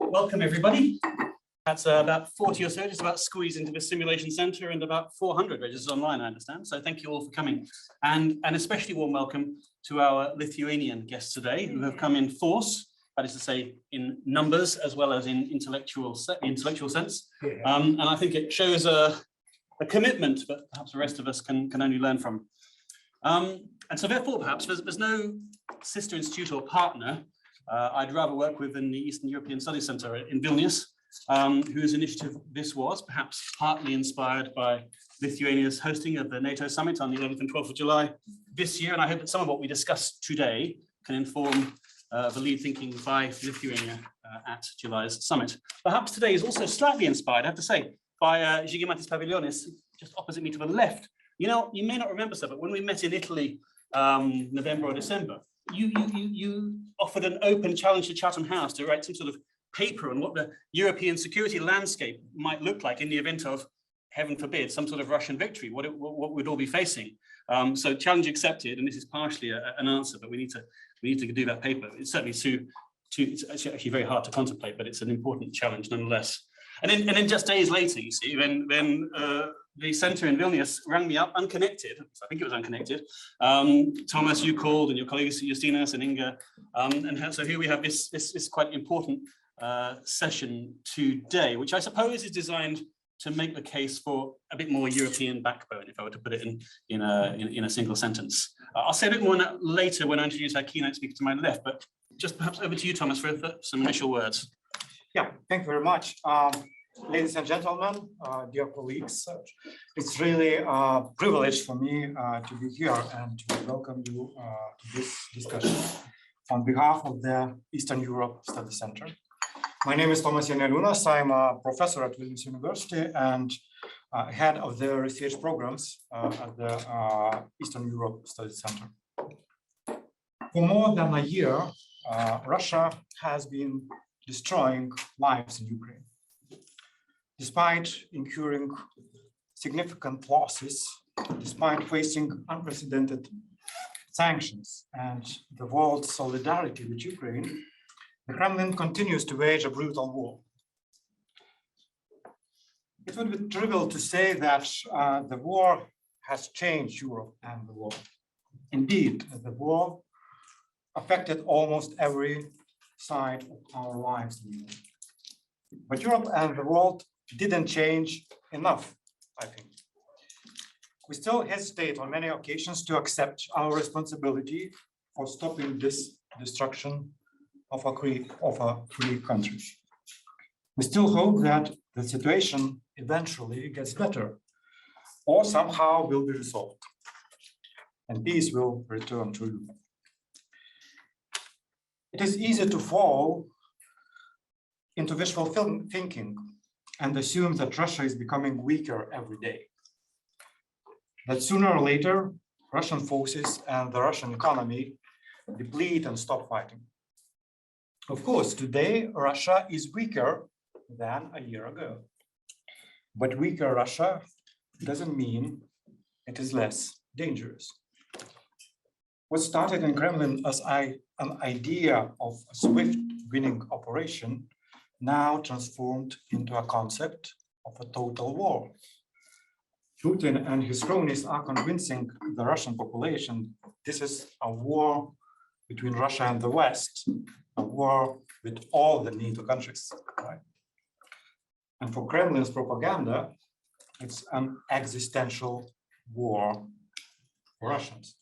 Welcome everybody. That's about 40 or so, just about squeezed into the simulation center, and about 400 registered online, I understand. So thank you all for coming. And an especially warm welcome to our Lithuanian guests today, who have come in force, that is to say in numbers as well as in intellectual sense. And I think it shows a commitment that perhaps the rest of us can only learn from. And so therefore, perhaps there's no sister institute or partner I'd rather work with in the Eastern European Studies Centre in Vilnius, whose initiative this was, perhaps partly inspired by Lithuania's hosting of the NATO summit on the 11th and 12th of July this year. And I hope that some of what we discuss today can inform the lead thinking by Lithuania at July's summit. Perhaps today is also slightly inspired, I have to say, by Žygimantas Paviljonis, just opposite me to the left. You know, you may not remember so, but when we met in Italy, November or December, you offered an open challenge to Chatham House to write some sort of paper on what the European security landscape might look like in the event of, heaven forbid, some sort of Russian victory, what we'd all be facing. So challenge accepted, and this is partially an answer, but we need to do that paper. It's certainly it's actually very hard to contemplate, but it's an important challenge nonetheless. And then just days later, you see, when the centre in Vilnius rang me up, unconnected. I think it was unconnected. Thomas, you called, and your colleagues Justinas and Inga, and so here we have this quite important session today, which I suppose is designed to make the case for a bit more European backbone, if I were to put it in a single sentence. I'll say a bit more on that later when I introduce our keynote speaker to my left, but just perhaps over to you, Thomas, for some initial words. Yeah, thank you very much. Ladies and gentlemen, dear colleagues, it's really a privilege for me to be here and to welcome you to this discussion on behalf of the Eastern Europe Study Center. My name is Tomas Janeliūnas. I'm a professor at Vilnius University and head of the research programs at the Eastern Europe Study Center. For more than a year, Russia has been destroying lives in Ukraine. Despite incurring significant losses, despite facing unprecedented sanctions and the world's solidarity with Ukraine, the Kremlin continues to wage a brutal war. It would be trivial to say that the war has changed Europe and the world. Indeed, the war affected almost every side of our lives. But Europe and the world didn't change enough, I think. We still hesitate on many occasions to accept our responsibility for stopping this destruction of a free country. We still hope that the situation eventually gets better or somehow will be resolved and peace will return to Europe. It is easy to fall into wishful thinking and assume that Russia is becoming weaker every day. That sooner or later, Russian forces and the Russian economy deplete and stop fighting. Of course, today, Russia is weaker than a year ago. But weaker Russia doesn't mean it is less dangerous. What started in Kremlin as an idea of a swift winning operation now transformed into a concept of a total war. Putin and his cronies are convincing the Russian population this is a war between Russia and the West, a war with all the NATO countries. Right? And for Kremlin's propaganda, it's an existential war for Russians.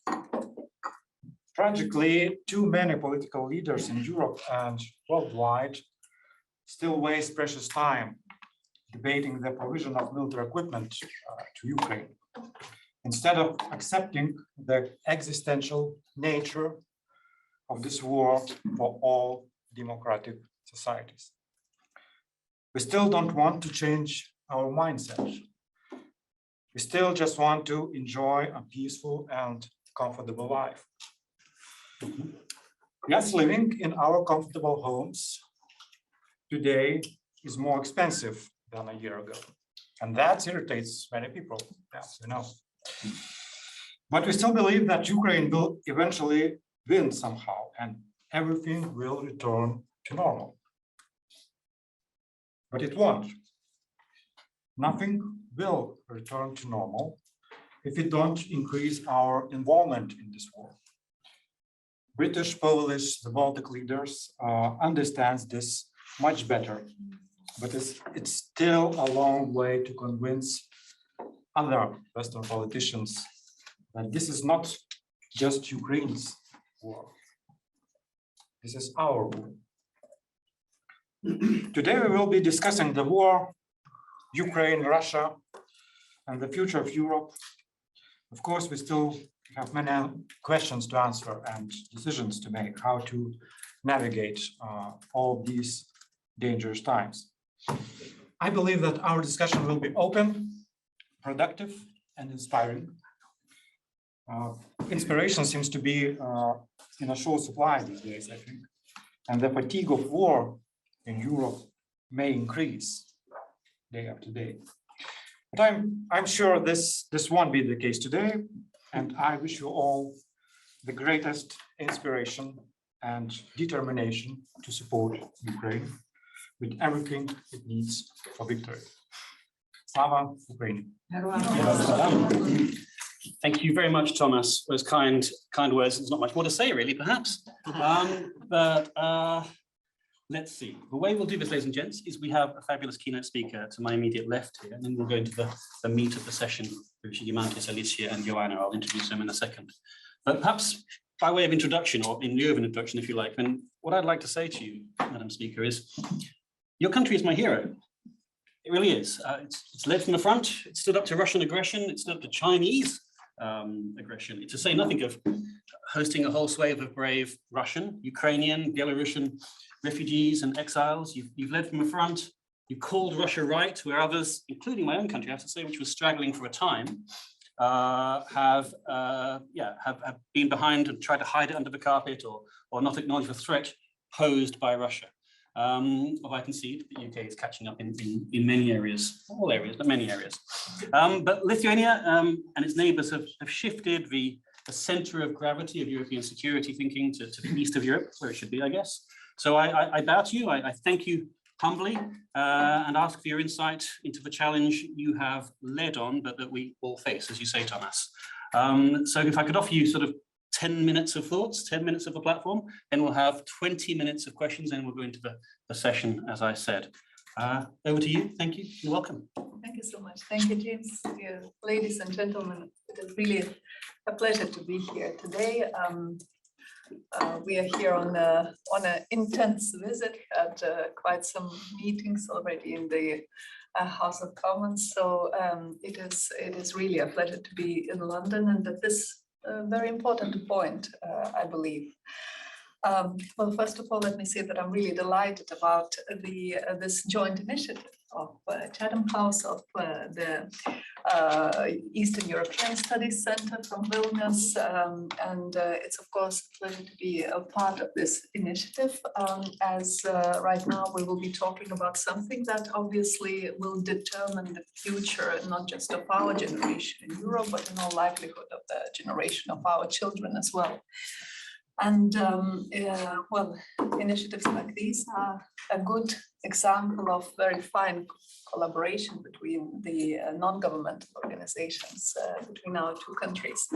Tragically, too many political leaders in Europe and worldwide still waste precious time debating the provision of military equipment to Ukraine, instead of accepting the existential nature of this war for all democratic societies. We still don't want to change our mindset. We still just want to enjoy a peaceful and comfortable life. Yes, living in our comfortable homes today is more expensive than a year ago. And that irritates many people, yes, you know. But we still believe that Ukraine will eventually win somehow and everything will return to normal. but it won't. Nothing will return to normal if we don't increase our involvement in this war. British, Polish, the Baltic leaders understands this much better, but it's still a long way to convince other Western politicians that this is not just Ukraine's war. This is our war. Today we will be discussing the war, Ukraine, Russia, and the future of Europe. Of course, we still have many questions to answer and decisions to make, how to navigate all these dangerous times. I believe that our discussion will be open, productive, and inspiring. Inspiration seems to be in a short supply these days, I think, and the fatigue of war in Europe may increase day after day. But I'm sure this won't be the case today, and I wish you all the greatest inspiration and determination to support Ukraine with everything it needs for victory. Slava Ukraini. Thank you very much, Thomas. Those kind words. There's not much more to say, really, perhaps. Let's see. The way we'll do this, ladies and gents, is we have a fabulous keynote speaker to my immediate left here, and then we'll go into the meat of the session with Gimantis, Alicia, and Joanna. I'll introduce them in a second. But perhaps by way of introduction, or in lieu of an introduction, if you like, then what I'd like to say to you, Madam Speaker, is your country is my hero. It really is. It's led from the front. It stood up to Russian aggression. It stood up to Chinese aggression. To say nothing of hosting a whole swathe of brave Russian, Ukrainian, Belarusian refugees and exiles. You've led from the front. You called Russia right, where others, including my own country, I have to say, which was straggling for a time, have been behind and tried to hide it under the carpet or not acknowledge the threat posed by Russia. Well, I concede the UK is catching up in many areas, not all areas, but many areas. But Lithuania and its neighbors have shifted the center of gravity of European security thinking to the east of Europe, where it should be, I guess. So I bow to you. I thank you humbly and ask for your insight into the challenge you have led on, but that we all face, as you say, Thomas. So if I could offer you sort of 10 minutes of thoughts, 10 minutes of the platform, then we'll have 20 minutes of questions, and we'll go into the session, as I said. Over to you. Thank you. You're welcome. Thank you so much. Thank you, James. Dear ladies and gentlemen, it is really a pleasure to be here today. We are here on an intense visit, had quite some meetings already in the House of Commons. So it is really a pleasure to be in London, and at this very important point, I believe. Well, first of all, let me say that I'm really delighted about this joint initiative of Chatham House, of the Eastern European Studies Center from Vilnius, and it's of course a pleasure to be a part of this initiative, as right now we will be talking about something that obviously will determine the future, not just of our generation in Europe, but in all likelihood of the generation of our children as well. And well, initiatives like these are a good example of very fine collaboration between the non-governmental organizations between our two countries.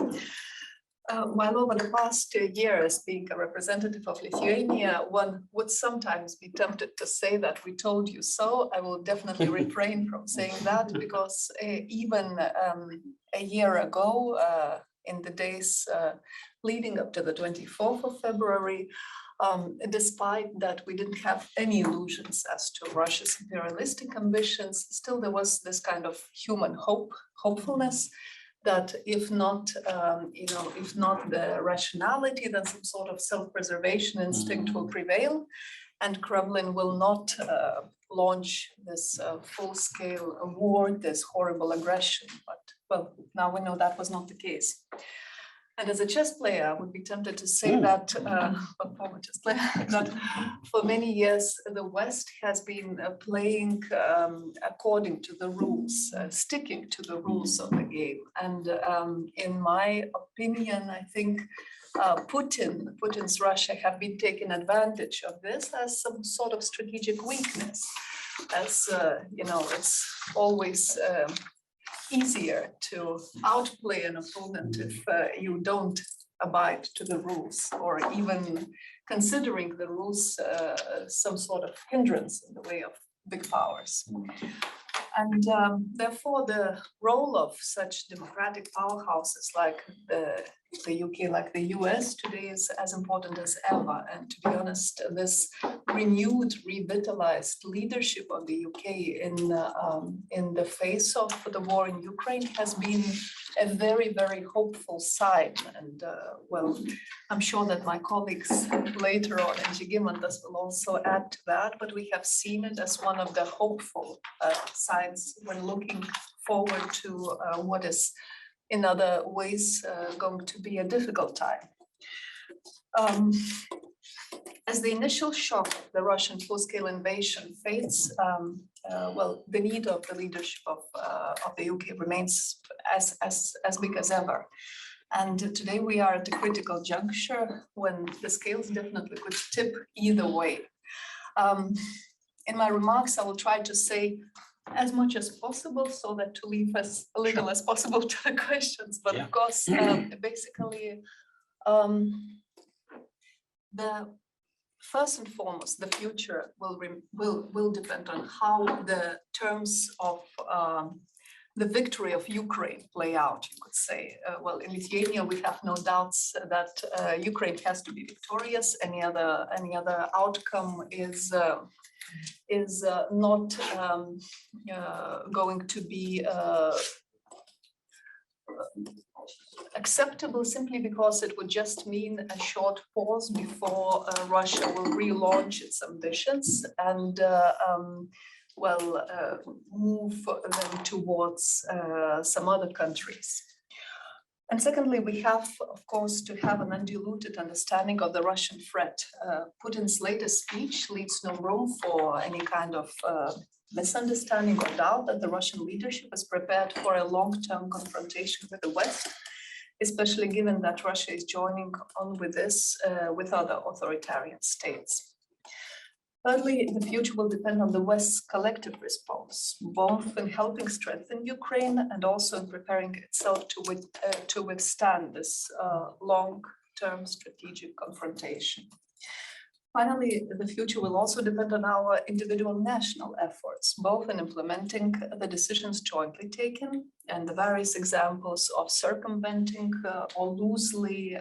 While over the past year, as being a representative of Lithuania, one would sometimes be tempted to say that we told you so. I will definitely refrain from saying that, because even a year ago, in the days leading up to the 24th of February, despite that we didn't have any illusions as to Russia's imperialistic ambitions, still there was this kind of human hopefulness that if not, if not the rationality, then some sort of self-preservation instinct will prevail, and Kremlin will not launch this full-scale war, this horrible aggression. But well, now we know that was not the case. And as a chess player, I would be tempted to say that, former chess player, that for many years, the West has been playing according to the rules, sticking to the rules of the game. And in my opinion, I think Putin's Russia have been taking advantage of this as some sort of strategic weakness. as you know, it's always easier to outplay an opponent if you don't abide to the rules, or even considering the rules some sort of hindrance in the way of big powers. And therefore, the role of such democratic powerhouses like the UK, like the US today, is as important as ever. And to be honest, this renewed, revitalized leadership of the UK in the face of the war in Ukraine has been a very, very hopeful sign. And well, I'm sure that my colleagues later on in Žygimantas will also add to that, but we have seen it as one of the hopeful signs when looking forward to what is in other ways going to be a difficult time. As the initial shock of the Russian full-scale invasion fades, well, the need of the leadership of the UK remains as big as ever. And today we are at a critical juncture when the scales definitely could tip either way. In my remarks, I will try to say as much as possible so that to leave as little as possible to the questions. But of course, basically, the first and foremost, the future will depend on how the terms of the victory of Ukraine play out, you could say. Well, in Lithuania, we have no doubts that Ukraine has to be victorious. Any other outcome is not going to be acceptable, simply because it would just mean a short pause before Russia will relaunch its ambitions and well, move them towards some other countries. And secondly, we have, of course, to have an undiluted understanding of the Russian threat. Putin's latest speech leaves no room for any kind of misunderstanding or doubt that the Russian leadership is prepared for a long-term confrontation with the West, especially given that Russia is joining on with this with other authoritarian states. Thirdly, the future will depend on the West's collective response, both in helping strengthen Ukraine and also in preparing itself to withstand this long-term strategic confrontation. Finally, the future will also depend on our individual national efforts, both in implementing the decisions jointly taken and the various examples of circumventing or loosely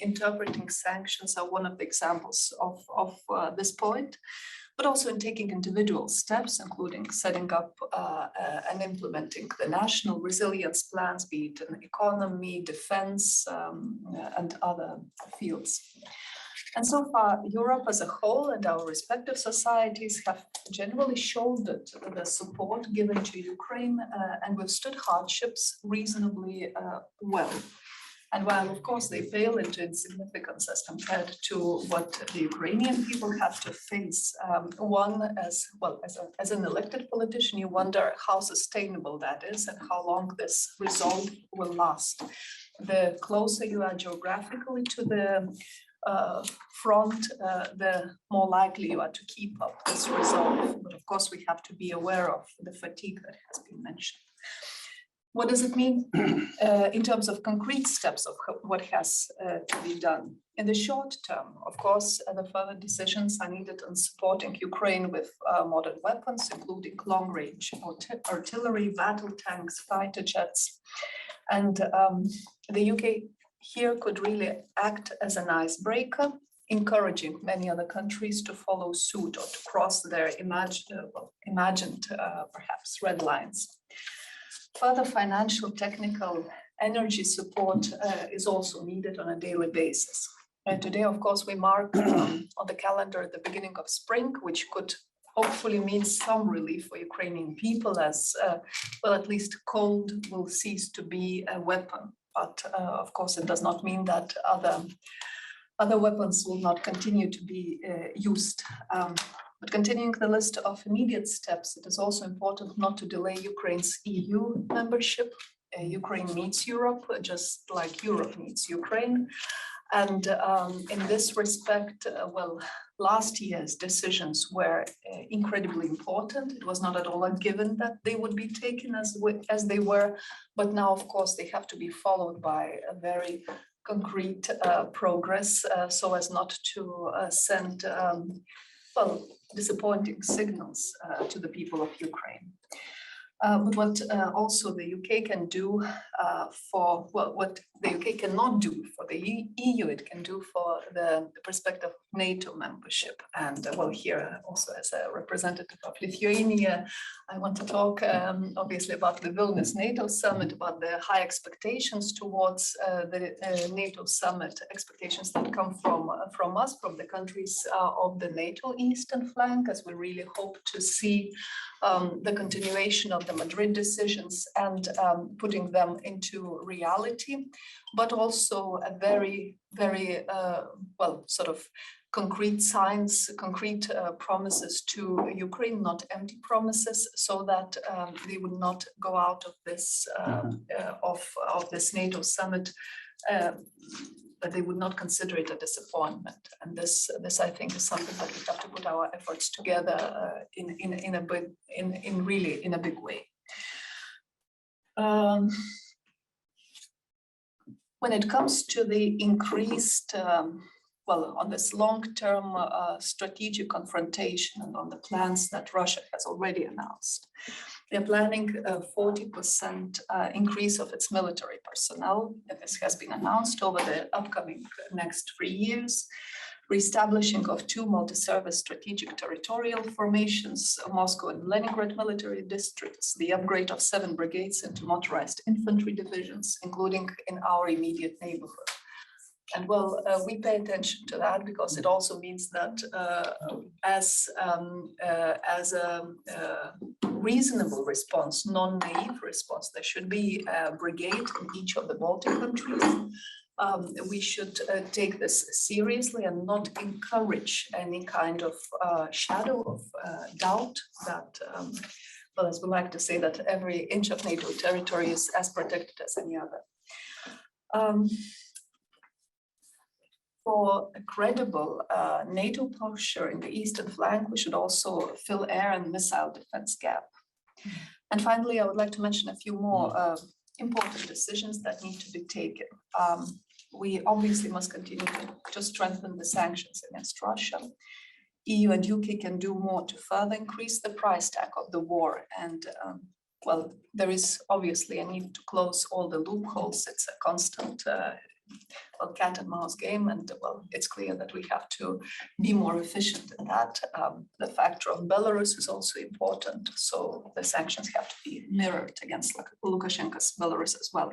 interpreting sanctions are one of the examples of this point, but also in taking individual steps, including setting up and implementing the national resilience plans, be it in economy, defense, and other fields. And so far, Europe as a whole and our respective societies have generally shouldered the support given to Ukraine and withstood hardships reasonably well. And while, of course, they pale into insignificance as compared to what the Ukrainian people have to face, one, as well, as an elected politician, you wonder how sustainable that is and how long this resolve will last. The closer you are geographically to the front, the more likely you are to keep up this resolve. But of course, we have to be aware of the fatigue that has been mentioned. What does it mean in terms of concrete steps of what has to be done? In the short term, of course, the further decisions are needed on supporting Ukraine with modern weapons, including long-range artillery, battle tanks, fighter jets. And the UK here could really act as an icebreaker, encouraging many other countries to follow suit or to cross their imagined perhaps red lines. Further financial, technical, energy support is also needed on a daily basis. And today, of course, we mark on the calendar the beginning of spring, which could hopefully mean some relief for Ukrainian people as, well, at least cold will cease to be a weapon. But of course, it does not mean that other weapons will not continue to be used. But continuing the list of immediate steps, it is also important not to delay Ukraine's EU membership. Ukraine needs Europe, just like Europe needs Ukraine. And in this respect, well, last year's decisions were incredibly important. It was not at all a given that they would be taken as they were, but now, of course, they have to be followed by a very concrete progress so as not to send, well, disappointing signals to the people of Ukraine. But what also the UK can do for, well, what the UK cannot do for the EU, it can do for the perspective of NATO membership. And well, here also as a representative of Lithuania, I want to talk obviously about the Vilnius NATO summit, about the high expectations towards the NATO summit, expectations that come from us, from the countries of the NATO eastern flank, as we really hope to see the continuation of the Madrid decisions and putting them into reality, but also a very, very, well, sort of concrete signs, concrete promises to Ukraine, not empty promises, so that they would not go out of this of this NATO summit, that they would not consider it a disappointment. And this I think is something that we have to put our efforts together in really in a big way. When it comes to the increased, well, on this long-term strategic confrontation and on the plans that Russia has already announced, they're planning a 40% increase of its military personnel. This has been announced over the upcoming next 3 years. Reestablishing of 2 multi-service strategic territorial formations, Moscow and Leningrad military districts, the upgrade of 7 brigades into motorized infantry divisions, including in our immediate neighborhood. And well, we pay attention to that because it also means that as a reasonable response, non-naive response, there should be a brigade in each of the Baltic countries. We should take this seriously and not encourage any kind of shadow of doubt that, well, as we like to say, that every inch of NATO territory is as protected as any other. For a credible NATO posture in the eastern flank, we should also fill air and missile defense gap. And finally, I would like to mention a few more important decisions that need to be taken. We obviously must continue to strengthen the sanctions against Russia. EU and UK can do more to further increase the price tag of the war. And well, there is obviously a need to close all the loopholes. It's a constant well, cat and mouse game, and well, it's clear that we have to be more efficient in that. The factor of Belarus is also important, so the sanctions have to be mirrored against Lukashenko's Belarus as well.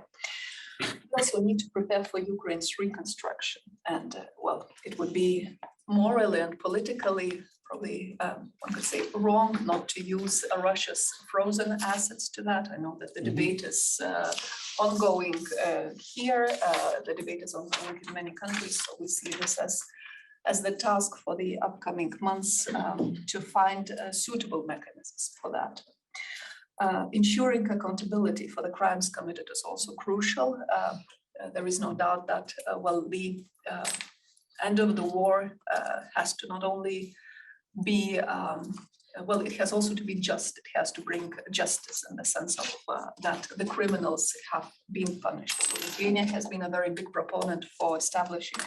We also need to prepare for Ukraine's reconstruction, and well, it would be morally and politically probably, one could say, wrong not to use Russia's frozen assets to that. I know that the debate is ongoing here. The debate is ongoing in many countries, so we see this as the task for the upcoming months to find suitable mechanisms for that. Ensuring accountability for the crimes committed is also crucial. There is no doubt that, well, the end of the war has to not only be, well, it has also to be just. It has to bring justice in the sense of that the criminals have been punished. So Lithuania has been a very big proponent for establishing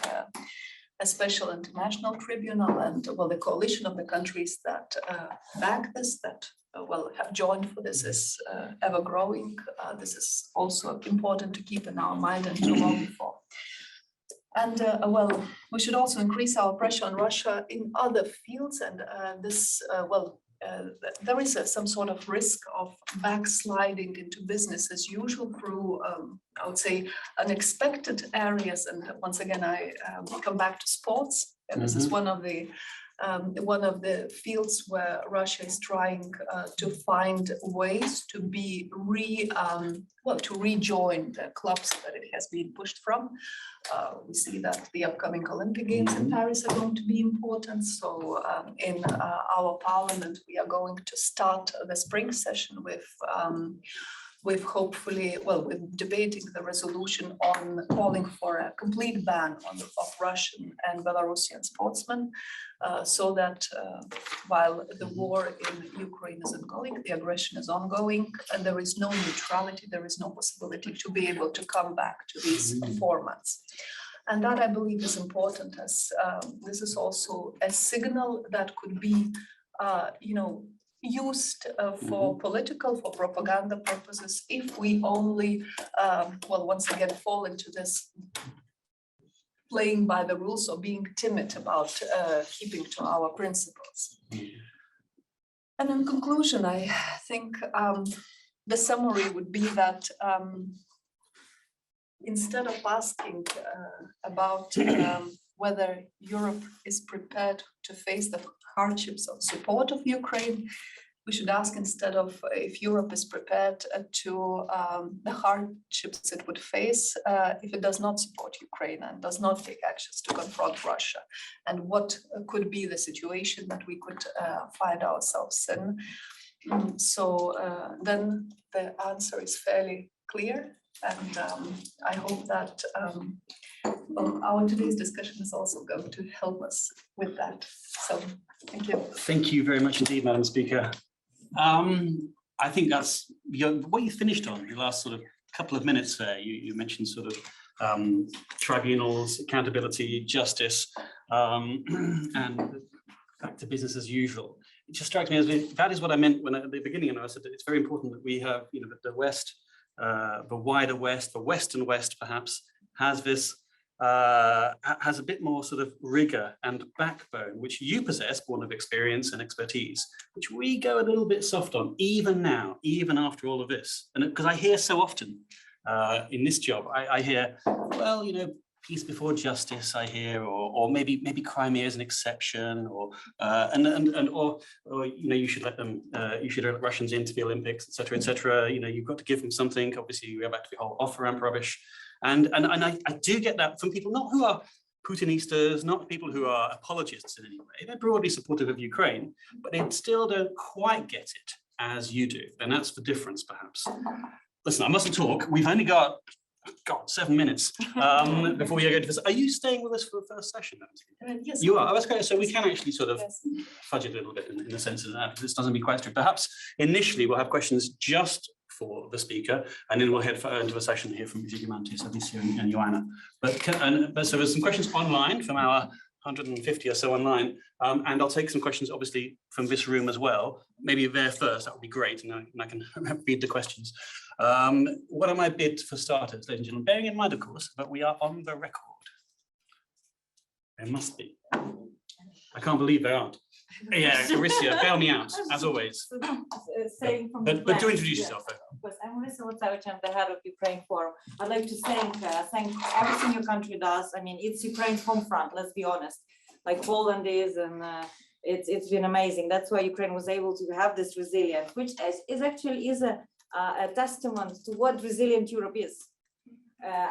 a special international tribunal, and well, the coalition of the countries that back this, that well, have joined for this is ever growing. This is also important to keep in our mind and to lobby for. And well, we should also increase our pressure on Russia in other fields. And this, well, there is some sort of risk of backsliding into business as usual through, I would say, unexpected areas. And once again, I come back to sports. And this is one of the fields where Russia is trying to find ways to be to rejoin the clubs that it has been pushed from. We see that the upcoming Olympic Games in Paris are going to be important. So in our parliament, we are going to start the spring session with we've hopefully, well, we're debating the resolution on calling for a complete ban of Russian and Belarusian sportsmen, so that while the war in Ukraine is ongoing, the aggression is ongoing, and there is no neutrality, there is no possibility to be able to come back to these formats. And that, I believe, is important, as this is also a signal that could be, used for political, for propaganda purposes, if we only, once again, fall into this playing by the rules or being timid about keeping to our principles. And in conclusion, I think the summary would be that instead of asking about whether Europe is prepared to face the hardships of support of Ukraine, we should ask instead of if Europe is prepared to the hardships it would face if it does not support Ukraine and does not take actions to confront Russia, and what could be the situation that we could find ourselves in. Then the answer is fairly clear, and I hope that our today's discussion is also going to help us with that. So thank you. Thank you very much indeed, Madam Speaker. I think that's what you finished on, the last sort of couple of minutes there. You mentioned sort of tribunals, accountability, justice, and back to business as usual. It just strikes me as that is what I meant when at the beginning, and I said that it's very important that we have, the West, the wider West, the Western West perhaps, has this has a bit more sort of rigor and backbone, which you possess, born of experience and expertise, which we go a little bit soft on, even now, even after all of this. And because I hear so often in this job, I hear, well, peace before justice, I hear, or maybe Crimea is an exception, or you should let them, you should let Russians into the Olympics, etc., etc. You've got to give them something. Obviously, we go back to the whole off-ramp rubbish. And I do get that from people not who are Putinistas, not people who are apologists in any way. They're broadly supportive of Ukraine, but they still don't quite get it as you do. And that's the difference, perhaps. Listen, I mustn't talk. We've only got, 7 minutes before we go into this. Are you staying with us for the first session? Yes, you are. Oh, that's great. So we can actually sort of fudge it a little bit in the sense that this doesn't be quite strict. Perhaps initially we'll have questions just for the speaker, and then we'll head into a session here from Zigmantis, Alicia, and Joanna. But so there's some questions online from our 150 or so online, and I'll take some questions obviously from this room as well. Maybe there first, that would be great, and I can read the questions. What are my bids for starters, ladies and gentlemen? Bearing in mind, of course, that we are on the record. There must be. I can't believe there aren't. Yeah, Alicia, bail me out, as always. But do introduce yourself, though. Of course, I'm Alicia, I'm the head of Ukraine Forum. I'd like to thank everything your country does. I mean, it's Ukraine's home front, let's be honest, like Poland is, and it's been amazing. That's why Ukraine was able to have this resilience, which is actually a testament to what resilient Europe is.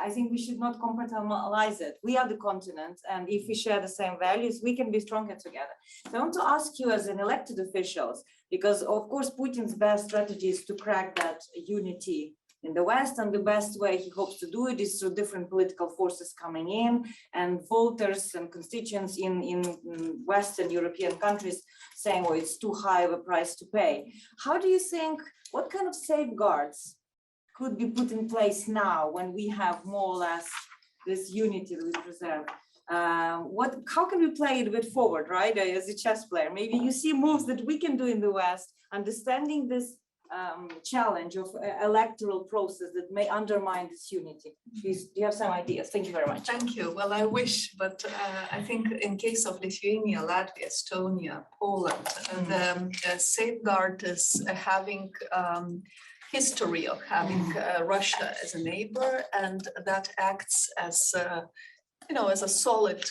I think we should not compartmentalize it. We are the continent, and if we share the same values, we can be stronger together. So I want to ask you as an elected officials, because of course Putin's best strategy is to crack that unity in the West, and the best way he hopes to do it is through different political forces coming in, and voters and constituents in Western European countries saying, oh, it's too high of a price to pay. How do you think, what kind of safeguards could be put in place now when we have more or less this unity that we preserve? How can we play it a bit forward, right? As a chess player, maybe you see moves that we can do in the West, understanding this challenge of electoral process that may undermine this unity. Do you have some ideas? Thank you very much. Thank you. Well, I wish, but I think in case of Lithuania, Latvia, Estonia, Poland, the safeguard is having history of having Russia as a neighbor, and that acts as as a solid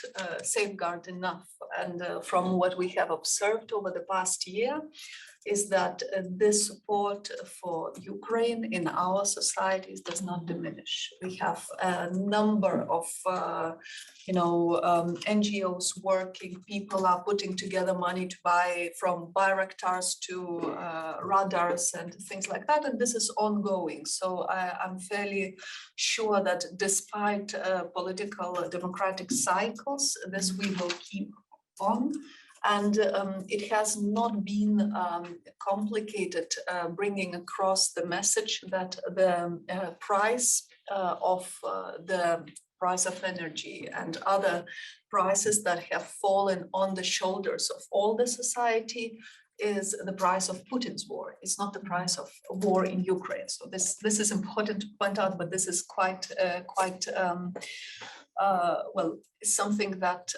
safeguard enough. And from what we have observed over the past year, is that this support for Ukraine in our societies does not diminish. We have a number of NGOs working, people are putting together money to buy from Bayraktars to radars and things like that, and this is ongoing. So I'm fairly sure that despite political democratic cycles, this we will keep on. And it has not been complicated bringing across the message that the price of energy and other prices that have fallen on the shoulders of all the society is the price of Putin's war. It's not the price of war in Ukraine. So this is important to point out, but this is quite something that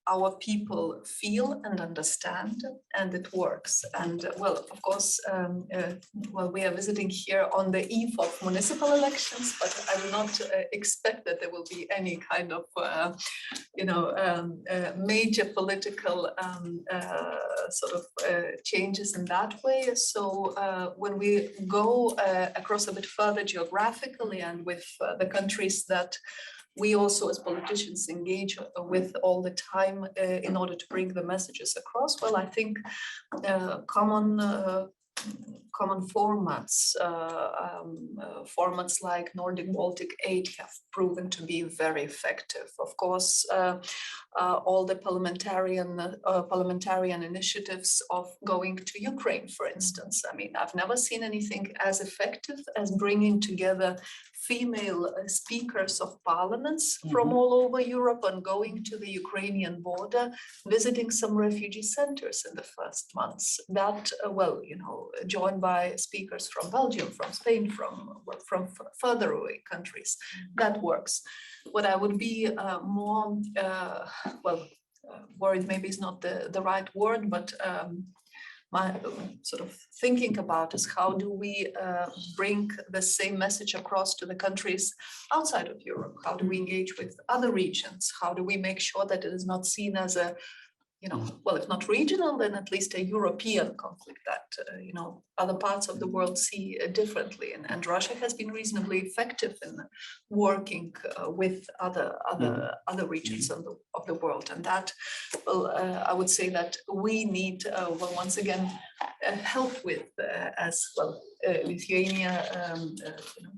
our people feel and understand, and it works. And well, of course, we are visiting here on the eve of municipal elections, but I do not expect that there will be any kind of, major political changes in that way. So when we go across a bit further geographically and with the countries that we also as politicians engage with all the time in order to bring the messages across, well, I think common formats, formats like Nordic Baltic Aid have proven to be very effective. Of course, all the parliamentarian initiatives of going to Ukraine, for instance. I mean, I've never seen anything as effective as bringing together female speakers of parliaments from all over Europe and going to the Ukrainian border, visiting some refugee centers in the first months. That, joined by speakers from Belgium, from Spain, from further away countries, that works. What I would be more, worried maybe is not the right word, but my sort of thinking about is how do we bring the same message across to the countries outside of Europe? How do we engage with other regions? How do we make sure that it is not seen as a, if not regional, then at least a European conflict that, other parts of the world see differently. And Russia has been reasonably effective in working with other regions of the world. And that, I would say that we need, once again, help with as well. Lithuania,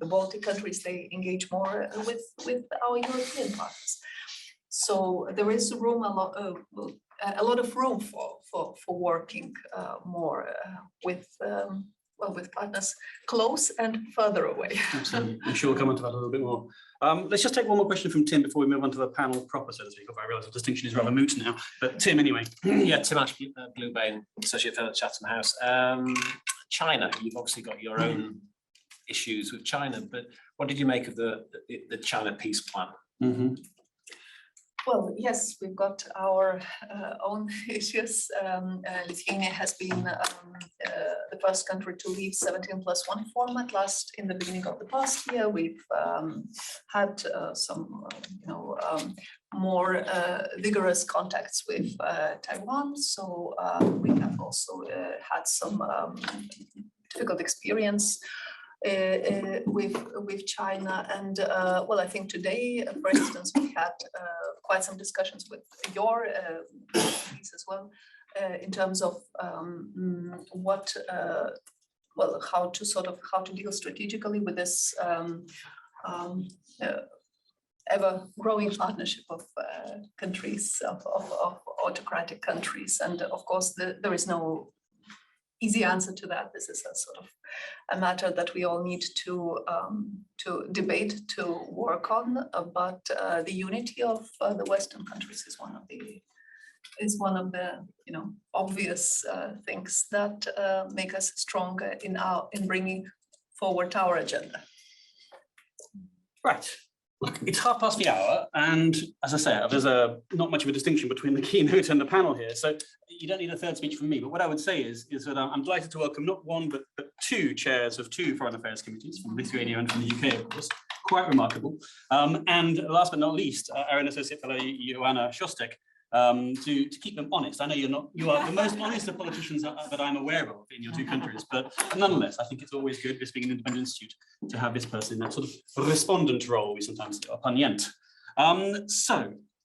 the Baltic countries, they engage more with our European partners. So there is room, a lot of room for working more with partners close and further away. Absolutely. I'm sure we'll come on to that a little bit more. Let's just take one more question from Tim before we move on to the panel proper, so to speak. I realise the distinction is rather moot now, but Tim anyway. Yeah, Tim Ashby, Bluebane, Associate Fellow at Chatham House. China, you've obviously got your own issues with China, but what did you make of the China peace plan? Well, yes, we've got our own issues. Lithuania has been the first country to leave 17+1 format in the beginning of the past year. We've had some, more vigorous contacts with Taiwan. So we have also had some difficult experience with China, and I think today, for instance, we had quite some discussions with your piece as well in terms of how to deal strategically with this ever-growing partnership of countries, of autocratic countries, and of course there is no easy answer to that. This is a sort of a matter that we all need to debate, to work on. But the unity of the Western countries is one of the obvious things that make us stronger in bringing forward our agenda. Right. Look, it's 1/2 the hour, and as I say, there's not much of a distinction between the keynote and the panel here, so you don't need a third speech from me. But what I would say is that I'm delighted to welcome not one but two chairs of two foreign affairs committees from Lithuania and from the UK, of course. Quite remarkable. And last but not least, our own Associate Fellow Joanna Szostek, to keep them honest. I know you are the most honest of politicians that I'm aware of in your two countries, but nonetheless, I think it's always good, this being an independent institute, to have this person in that sort of respondent role, we sometimes say, opponent.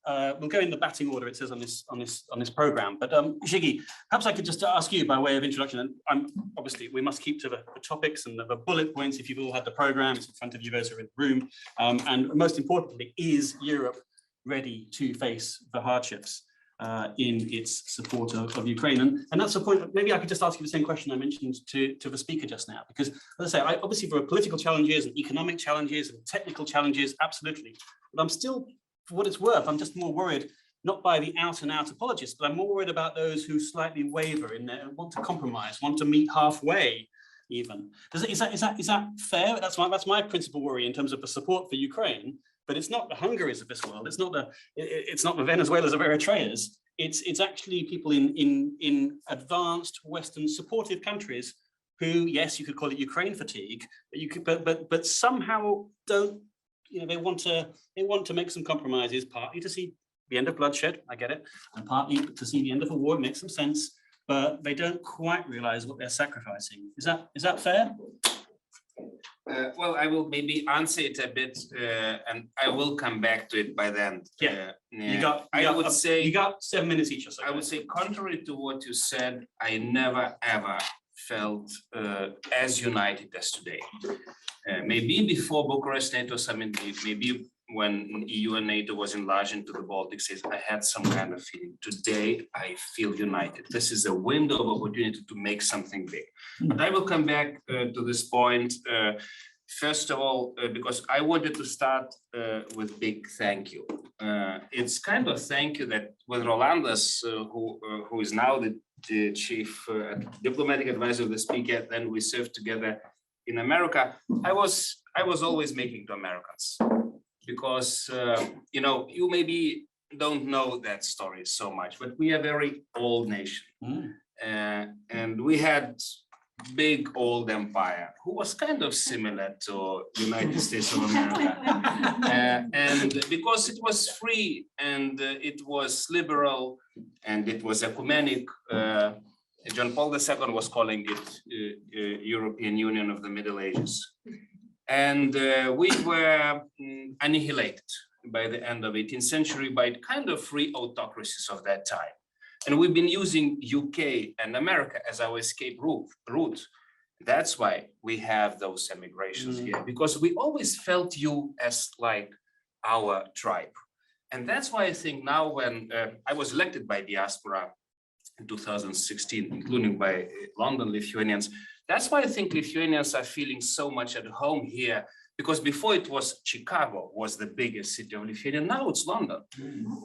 We'll go in the batting order, it says on this program. But Ziggy, perhaps I could just ask you by way of introduction, and obviously we must keep to the topics and the bullet points. If you've all had the program, it's in front of you, those who are in the room. And most importantly, is Europe ready to face the hardships in its support of Ukraine? And that's the point. Maybe I could just ask you the same question I mentioned to the speaker just now, because as I say, obviously there are political challenges and economic challenges and technical challenges, absolutely. But I'm still, for what it's worth, I'm just more worried, not by the out and out apologists, but I'm more worried about those who slightly waver in there, want to compromise, want to meet halfway even. Is that fair? That's my principal worry in terms of the support for Ukraine. But it's not the Hungaries of this world. It's not the Venezuelas of Eritreas. It's actually people in advanced Western supportive countries who, yes, you could call it Ukraine fatigue, but somehow don't. They want to make some compromises, partly to see the end of bloodshed. I get it, and partly to see the end of a war. It makes some sense, but they don't quite realize what they're sacrificing. Is that fair? Well, I will maybe answer it a bit, and I will come back to it by then. Yeah, I would say you got 7 minutes each or so. I would say, contrary to what you said, I never ever felt as united as today. Maybe before Bucharest NATO summit, maybe when EU and NATO was enlarged into the Baltic states, I had some kind of feeling. Today, I feel united. This is a window of opportunity to make something big. But I will come back to this point. First of all, because I wanted to start with big thank you. It's kind of thank you that with Rolandas, who is now the chief diplomatic advisor of the speaker, then we served together in America. I was always making to Americans. Because, you maybe don't know that story so much, but we are a very old nation. And we had big old empire who was kind of similar to United States of America. And because it was free and it was liberal and it was ecumenic, John Paul II was calling it European Union of the Middle Ages. And we were annihilated by the end of 18th century by kind of free autocracies of that time. And we've been using UK and America as our escape route. That's why we have those emigrations here, because we always felt you as like our tribe. And that's why I think now when I was elected by diaspora in 2016, including by London Lithuanians, that's why I think Lithuanians are feeling so much at home here, because before it was Chicago was the biggest city of Lithuania. Now it's London.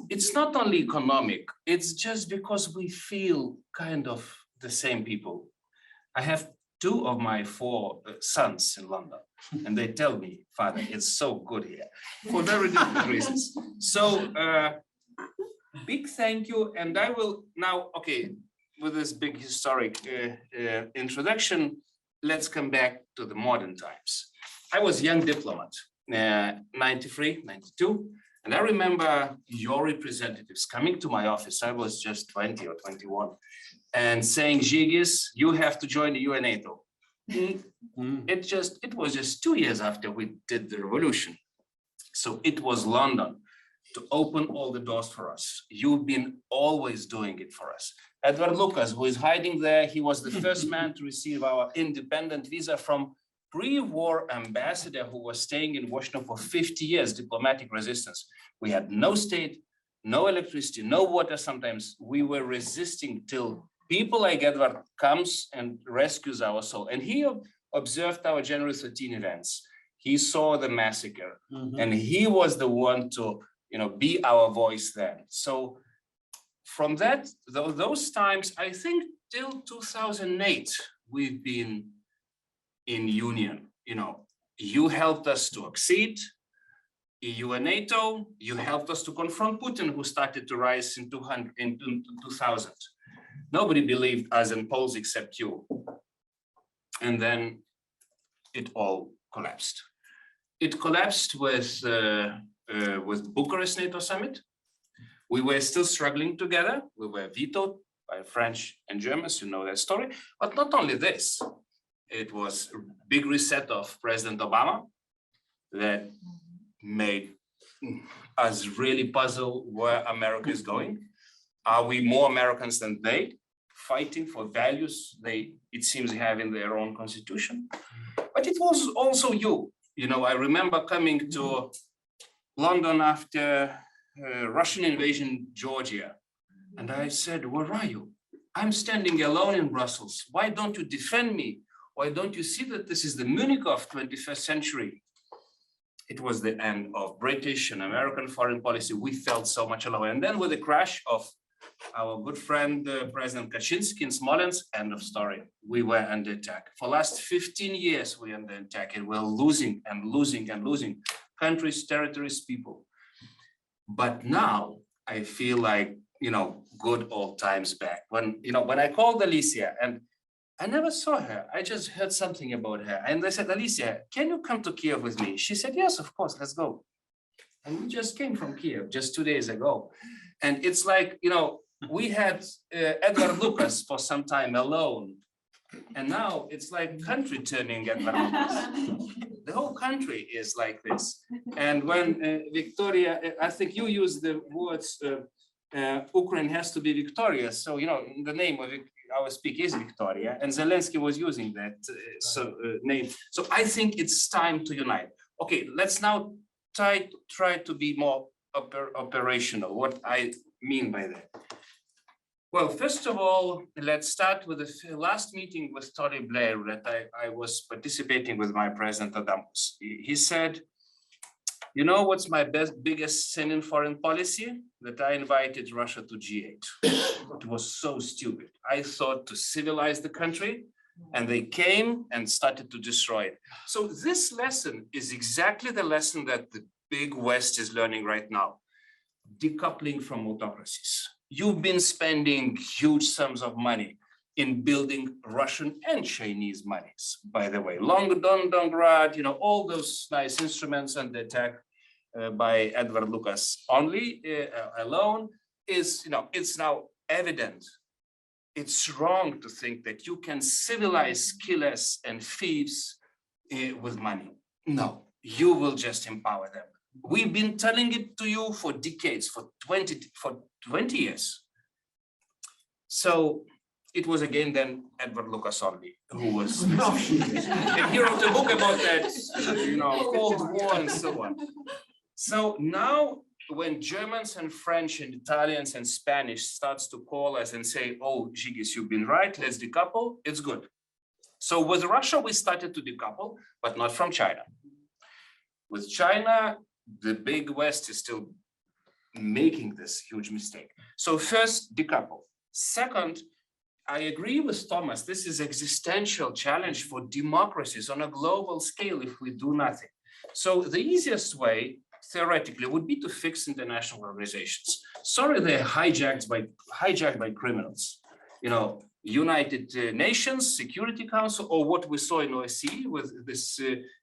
It's not only economic, it's just because we feel kind of the same people. I have 2 of my 4 sons in London, and they tell me, Father, it's so good here for very different reasons. So big thank you. And I will now, okay, with this big historic introduction, let's come back to the modern times. I was a young diplomat, 93, 92, and I remember your representatives coming to my office. I was just 20 or 21, and saying, Žygis, you have to join the UN NATO. It was just 2 years after we did the revolution. So it was London to open all the doors for us. You've been always doing it for us. Edward Lucas, who is hiding there, he was the first man to receive our independent visa from pre-war ambassador who was staying in Washington for 50 years, diplomatic resistance. We had no state, no electricity, no water sometimes. We were resisting till people like Edward comes and rescues our soul. And he observed our January 13 events. He saw the massacre, and he was the one to be our voice then. So from that, those times, I think till 2008, we've been in union. You helped us to accede, EU and NATO, you helped us to confront Putin, who started to rise in 2000. Nobody believed us in Poles except you. And then it all collapsed. It collapsed with Bucharest NATO summit, We were still struggling together. We were vetoed by French and Germans, you know that story. But not only this, it was a big reset of President Obama that made us really puzzle where America is going. Are we more Americans than they, fighting for values it seems they have in their own constitution? But it was also you. You know, I remember coming to London after Russian invasion Georgia, and I said, where are you? I'm standing alone in Brussels. Why don't you defend me? Why don't you see that this is the Munich of 21st century? It was the end of British and American foreign policy. We felt so much alone. And then with the crash of our good friend, President Kaczynski in Smolensk, end of story. We were under attack. For last 15 years, we were under attack, and we're losing and losing and losing countries, territories, people. But now I feel like, you know, good old times back. When I called Alicia, and I never saw her, I just heard something about her. And I said, Alicia, can you come to Kiev with me? She said, yes, of course, let's go. And we just came from Kiev just 2 days ago. And it's like, you know, we had Edward Lucas for some time alone. And now it's like country turning Edward Lucas. The whole country is like this. And when Victoria, I think you used the words, Ukraine has to be victorious. So, you know, the name of our speaker is Victoria, and Zelensky was using that name. So I think it's time to unite. Okay, let's now try to be more operational. What I mean by that. Well, first of all, let's start with the last meeting with Tony Blair that I was participating with my president Adamos. He said, you know what's my biggest sin in foreign policy? That I invited Russia to G8. It was so stupid. I thought to civilize the country, and they came and started to destroy it. So this lesson is exactly the lesson that the big West is learning right now. Decoupling from autocracies. You've been spending huge sums of money in building Russian and Chinese monies, by the way. Longdongrad, you know, all those nice instruments, and the attack by Edward Lucas only alone is, you know, it's now evident. It's wrong to think that you can civilize killers and thieves with money. No, you will just empower them. We've been telling it to you for decades, for 20 years. So it was again then Edward Lucas only who was, and he wrote a book about that, you know, Cold War and so on. So now when Germans and French and Italians and Spanish starts to call us and say, oh, Žygis, you've been right, let's decouple, it's good. So with Russia, we started to decouple, but not from China. With China, the big West is still making this huge mistake. So first, decouple. Second, I agree with Thomas, this is existential challenge for democracies on a global scale if we do nothing. So the easiest way, theoretically, would be to fix international organizations. Sorry, they're hijacked by criminals. You know, United Nations Security Council, or what we saw in OSCE with this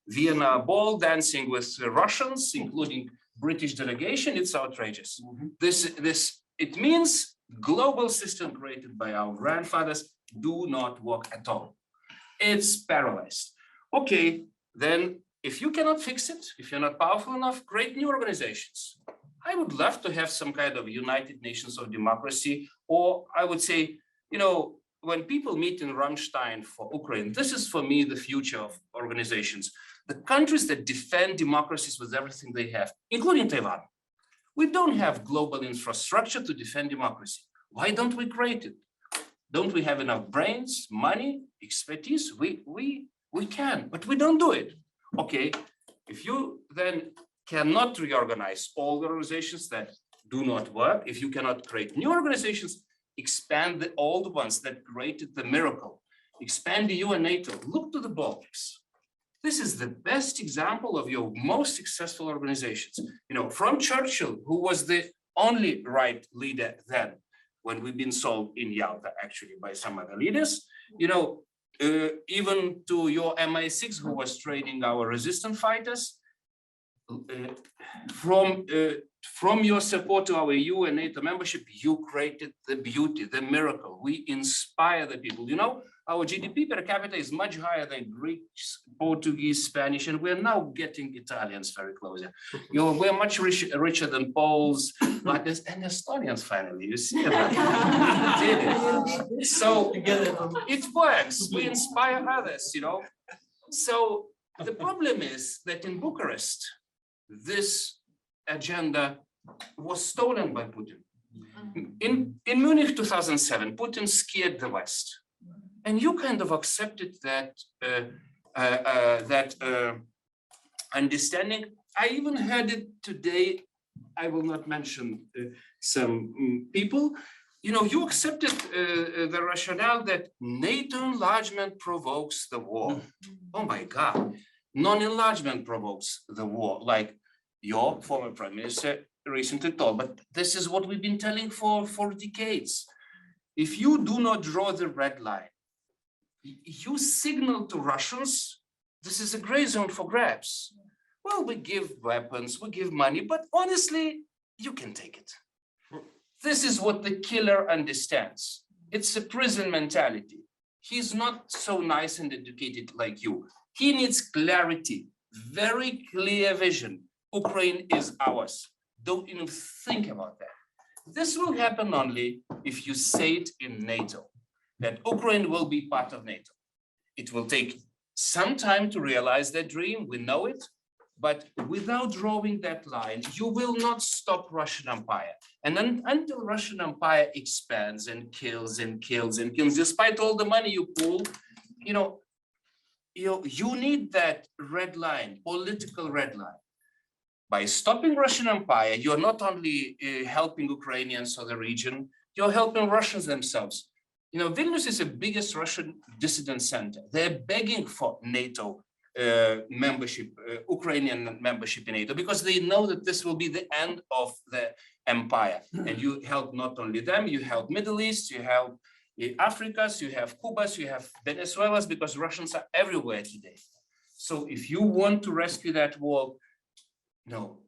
Vienna ball dancing with Russians, including British delegation, it's outrageous. It means global system created by our grandfathers do not work at all. It's paralyzed. Okay, then if you cannot fix it, if you're not powerful enough, create new organizations. I would love to have some kind of United Nations of democracy, or I would say, you know, when people meet in Ramstein for Ukraine, this is for me the future of organizations. The countries that defend democracies with everything they have, including Taiwan. We don't have global infrastructure to defend democracy. Why don't we create it? Don't we have enough brains, money, expertise? We can, but we don't do it. Okay, if you then cannot reorganize all the organizations that do not work, if you cannot create new organizations, expand the old ones that created the miracle, expand the EU and NATO, look to the Baltics. This is the best example of your most successful organizations. You know, from Churchill, who was the only right leader then, when we've been sold in Yalta, actually, by some other leaders, you know, even to your MI6, who was training our resistance fighters, from your support to our EU and NATO membership, you created the beauty, the miracle. We inspire the people. You know, our GDP per capita is much higher than Greeks, Portuguese, Spanish, and we're now getting Italians very close. You know, we're much richer than Poles, Latvians, and Estonians. Finally, you see it. Did it. So it works. We inspire others. You know. So the problem is that in Bucharest, this agenda was stolen by Putin. In Munich 2007, Putin scared the West. And you kind of accepted that understanding. I even heard it today. I will not mention some people. You know, you accepted the rationale that NATO enlargement provokes the war. Oh my God, non-enlargement provokes the war, like your former prime minister recently told. But this is what we've been telling for decades. If you do not draw the red line, you signal to Russians, this is a gray zone for grabs. Well, we give weapons, we give money, but honestly, you can take it. This is what the killer understands. It's a prison mentality. He's not so nice and educated like you. He needs clarity, very clear vision. Ukraine is ours. Don't even think about that. This will happen only if you say it in NATO, that Ukraine will be part of NATO. It will take some time to realize that dream, we know it, but without drawing that line, you will not stop Russian Empire. And then until Russian Empire expands and kills and kills and kills, despite all the money you pull, you need that red line, political red line. By stopping Russian Empire, you're not only helping Ukrainians or the region, you're helping Russians themselves. You know, Vilnius is the biggest Russian dissident center. They're begging for NATO membership, Ukrainian membership in NATO, because they know that this will be the end of the empire. And you help not only them, you help Middle East, you help Africas, you have Cubas, you have Venezuelas, because Russians are everywhere today. So if you want to rescue that war,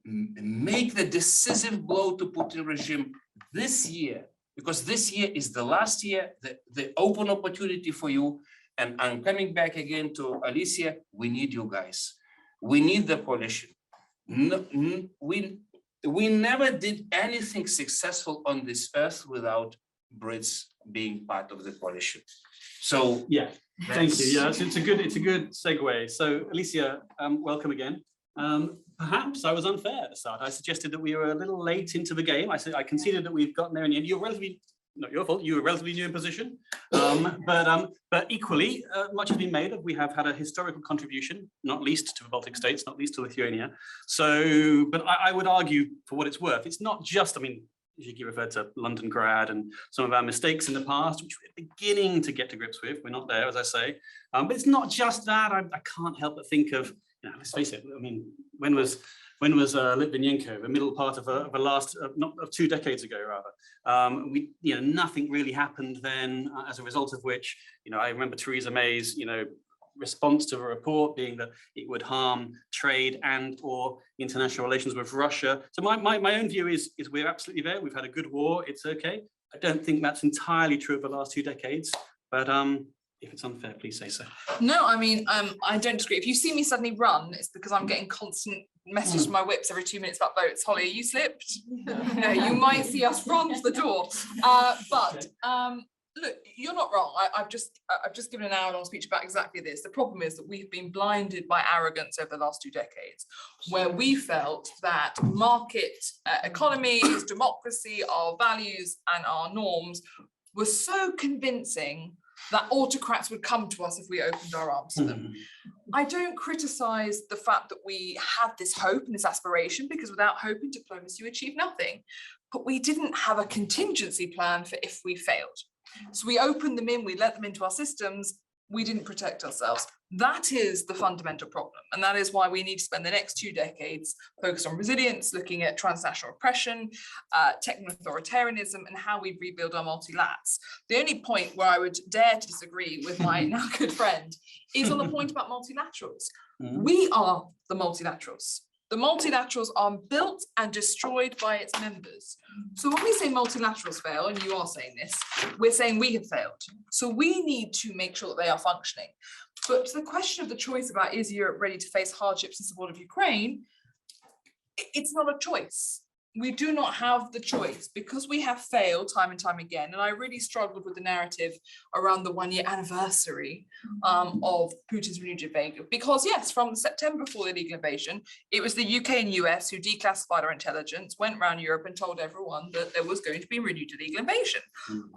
make the decisive blow to Putin regime this year, because this year is the last year, the open opportunity for you. And I'm coming back again to Alicia. We need you guys. We need the coalition. No, we never did anything successful on this earth without Brits being part of the coalition. So yeah, thank you. Yeah, so it's a good segue. So Alicia, welcome again. Perhaps I was unfair at the start. I suggested that we were a little late into the game. I conceded that we've gotten there in the end. You're relatively, not your fault, you were relatively new in position. But equally, much has been made of. We have had a historical contribution, not least to the Baltic states, not least to Lithuania. So, but I would argue, for what it's worth, it's not just, I mean, Zhiggy referred to London grad and some of our mistakes in the past, which we're beginning to get to grips with. We're not there, as I say. But it's not just that. I can't help but think of, let's face it, I mean, when was Litvinenko, the middle part of a last, not of 2 decades ago, rather. Nothing really happened then, as a result of which, I remember Theresa May's, response to the report being that it would harm trade and or international relations with Russia. So my own view is we're absolutely there. We've had a good war. It's okay. I don't think that's entirely true of the last 2 decades, but if it's unfair, please say so. No, I mean, I don't disagree. If you see me suddenly run, it's because I'm getting constant messages from my whips every 2 minutes about votes. Holly, you slipped? No, you might see us run to the door. But look, you're not wrong. I've just given an hour-long speech about exactly this. The problem is that we've been blinded by arrogance over the last 2 decades, where we felt that market economies, democracy, our values and our norms were so convincing that autocrats would come to us if we opened our arms to them. I don't criticize the fact that we had this hope and this aspiration, because without hope and diplomacy, you achieve nothing. But we didn't have a contingency plan for if we failed. So we opened them in, we let them into our systems, we didn't protect ourselves. That is the fundamental problem. And that is why we need to spend the next 2 decades focused on resilience, looking at transnational oppression, techno-authoritarianism, and how we rebuild our multilats. The only point where I would dare to disagree with my now good friend is on the point about multilaterals. We are the multilaterals. The multilaterals are built and destroyed by its members. So when we say multilaterals fail, and you are saying this, we're saying we have failed. So we need to make sure that they are functioning. But to the question of the choice about is Europe ready to face hardships in support of Ukraine, it's not a choice. We do not have the choice because we have failed time and time again. And I really struggled with the narrative around the 1-year anniversary of Putin's renewed invasion. Because yes, from September before the illegal invasion, it was the UK and US who declassified our intelligence, went around Europe and told everyone that there was going to be renewed illegal invasion.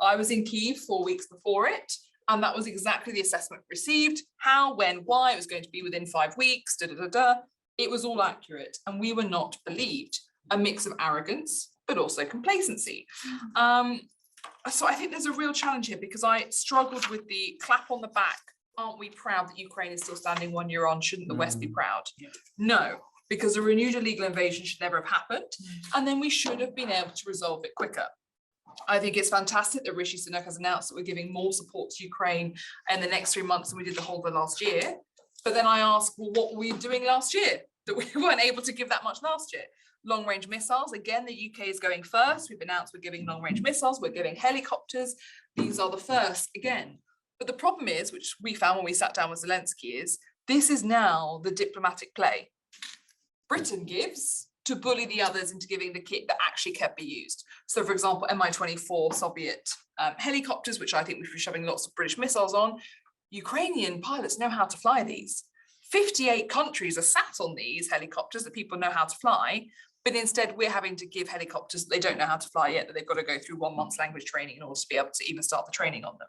I was in Kyiv 4 weeks before it. And that was exactly the assessment received. How, when, why, it was going to be within 5 weeks, It was all accurate and we were not believed. A mix of arrogance, but also complacency. So I think there's a real challenge here because I struggled with the clap on the back. Aren't we proud that Ukraine is still standing 1 year on? Shouldn't the West be proud? No, because a renewed illegal invasion should never have happened. And then we should have been able to resolve it quicker. I think it's fantastic that Rishi Sunak has announced that we're giving more support to Ukraine in the next 3 months than we did the whole of the last year. But then I ask, well, what were we doing last year that we weren't able to give that much last year? Long-range missiles, again, the UK is going first. We've announced we're giving long-range missiles, we're giving helicopters. These are the first again. But the problem is, which we found when we sat down with Zelensky, is this is now the diplomatic play. Britain gives to bully the others into giving the kit that actually can be used. So for example, Mi-24 Soviet helicopters, which I think we should be shoving lots of British missiles on. Ukrainian pilots know how to fly these. 58 countries are sat on these helicopters that people know how to fly, but instead we're having to give helicopters they don't know how to fly yet, that they've got to go through 1 month's language training in order to be able to even start the training on them.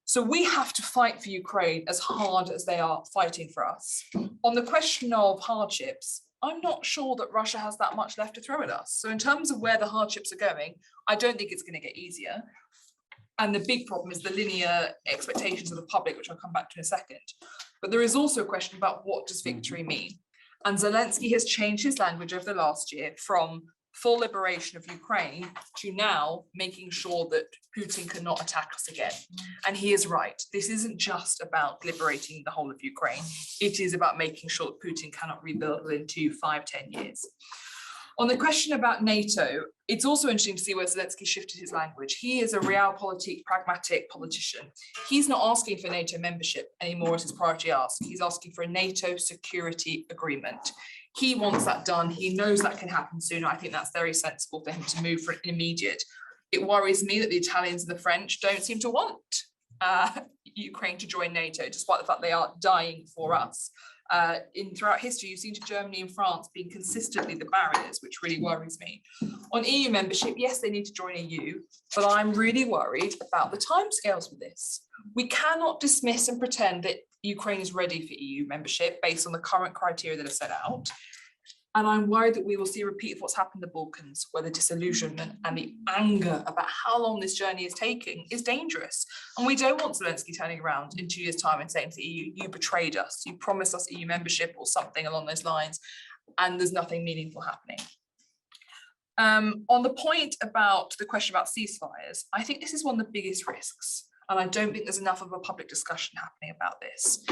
So we have to fight for Ukraine as hard as they are fighting for us. On the question of hardships, I'm not sure that Russia has that much left to throw at us. So in terms of where the hardships are going, I don't think it's going to get easier. And the big problem is the linear expectations of the public, which I'll come back to in a second. But there is also a question about what does victory mean? And Zelensky has changed his language over the last year from full liberation of Ukraine to now making sure that Putin cannot attack us again. And he is right. This isn't just about liberating the whole of Ukraine. It is about making sure that Putin cannot rebuild within 2, 5, 10 years. On the question about NATO, it's also interesting to see where Zelensky shifted his language. He is a realpolitik, pragmatic politician. He's not asking for NATO membership anymore as his priority ask. He's asking for a NATO security agreement. He wants that done. He knows that can happen sooner. I think that's very sensible for him to move for an immediate. It worries me that the Italians and the French don't seem to want Ukraine to join NATO, despite the fact they are dying for us. Throughout history, you've seen to Germany and France being consistently the barriers, which really worries me. On EU membership, yes, they need to join EU, but I'm really worried about the timescales for this. We cannot dismiss and pretend that Ukraine is ready for EU membership based on the current criteria that are set out. And I'm worried that we will see a repeat of what's happened in the Balkans, where the disillusionment and the anger about how long this journey is taking is dangerous. And we don't want Zelensky turning around in 2 years' time and saying to the EU, you betrayed us, you promised us EU membership or something along those lines, and there's nothing meaningful happening. On the point about the question about ceasefires, I think this is one of the biggest risks. And I don't think there's enough of a public discussion happening about this.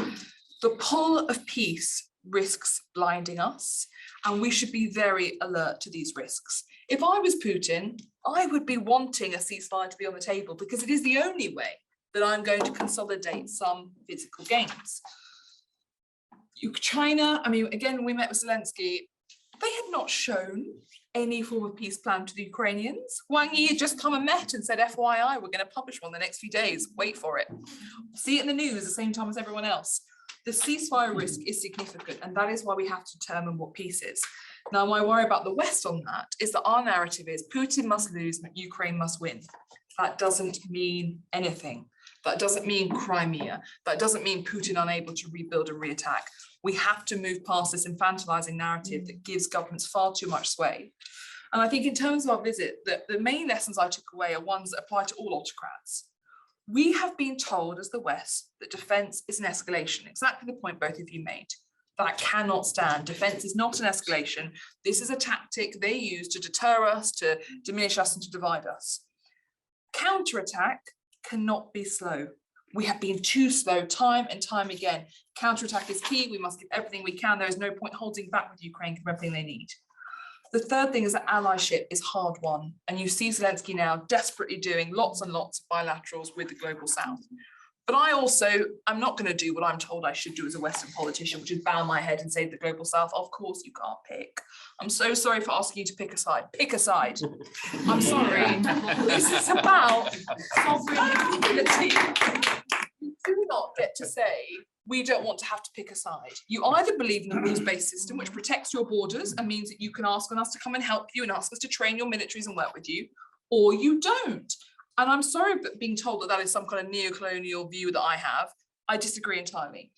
The pull of peace risks blinding us, and we should be very alert to these risks. If I was Putin, I would be wanting a ceasefire to be on the table because it is the only way that I'm going to consolidate some physical gains. China, I mean, again, we met with Zelensky, they had not shown any form of peace plan to the Ukrainians. Wang Yi had just come and met and said, FYI, we're going to publish one the next few days, wait for it. See it in the news at the same time as everyone else. The ceasefire risk is significant, and that is why we have to determine what peace is. Now, my worry about the West on that is that our narrative is Putin must lose, Ukraine must win. That doesn't mean anything. That doesn't mean Crimea. That doesn't mean Putin unable to rebuild and reattack. We have to move past this infantilizing narrative that gives governments far too much sway. And I think in terms of our visit, the main lessons I took away are ones that apply to all autocrats. We have been told as the West that defense is an escalation, exactly the point both of you made. That cannot stand. Defense is not an escalation. This is a tactic they use to deter us, to diminish us, and to divide us. Counterattack cannot be slow. We have been too slow time and time again. Counterattack is key. We must give everything we can. There is no point holding back with Ukraine for everything they need. The third thing is that allyship is hard won. And you see Zelensky now desperately doing lots and lots of bilaterals with the global south. But I also, I'm not going to do what I'm told I should do as a Western politician, which is bow my head and say to the global south, of course you can't pick. I'm so sorry for asking you to pick a side. Pick a side. I'm sorry. This is about sovereignty. You do not get to say, we don't want to have to pick a side. You either believe in a rules-based system which protects your borders and means that you can ask on us to come and help you and ask us to train your militaries and work with you, or you don't. And I'm sorry but being told that that is some kind of neo-colonial view that I have. I disagree entirely.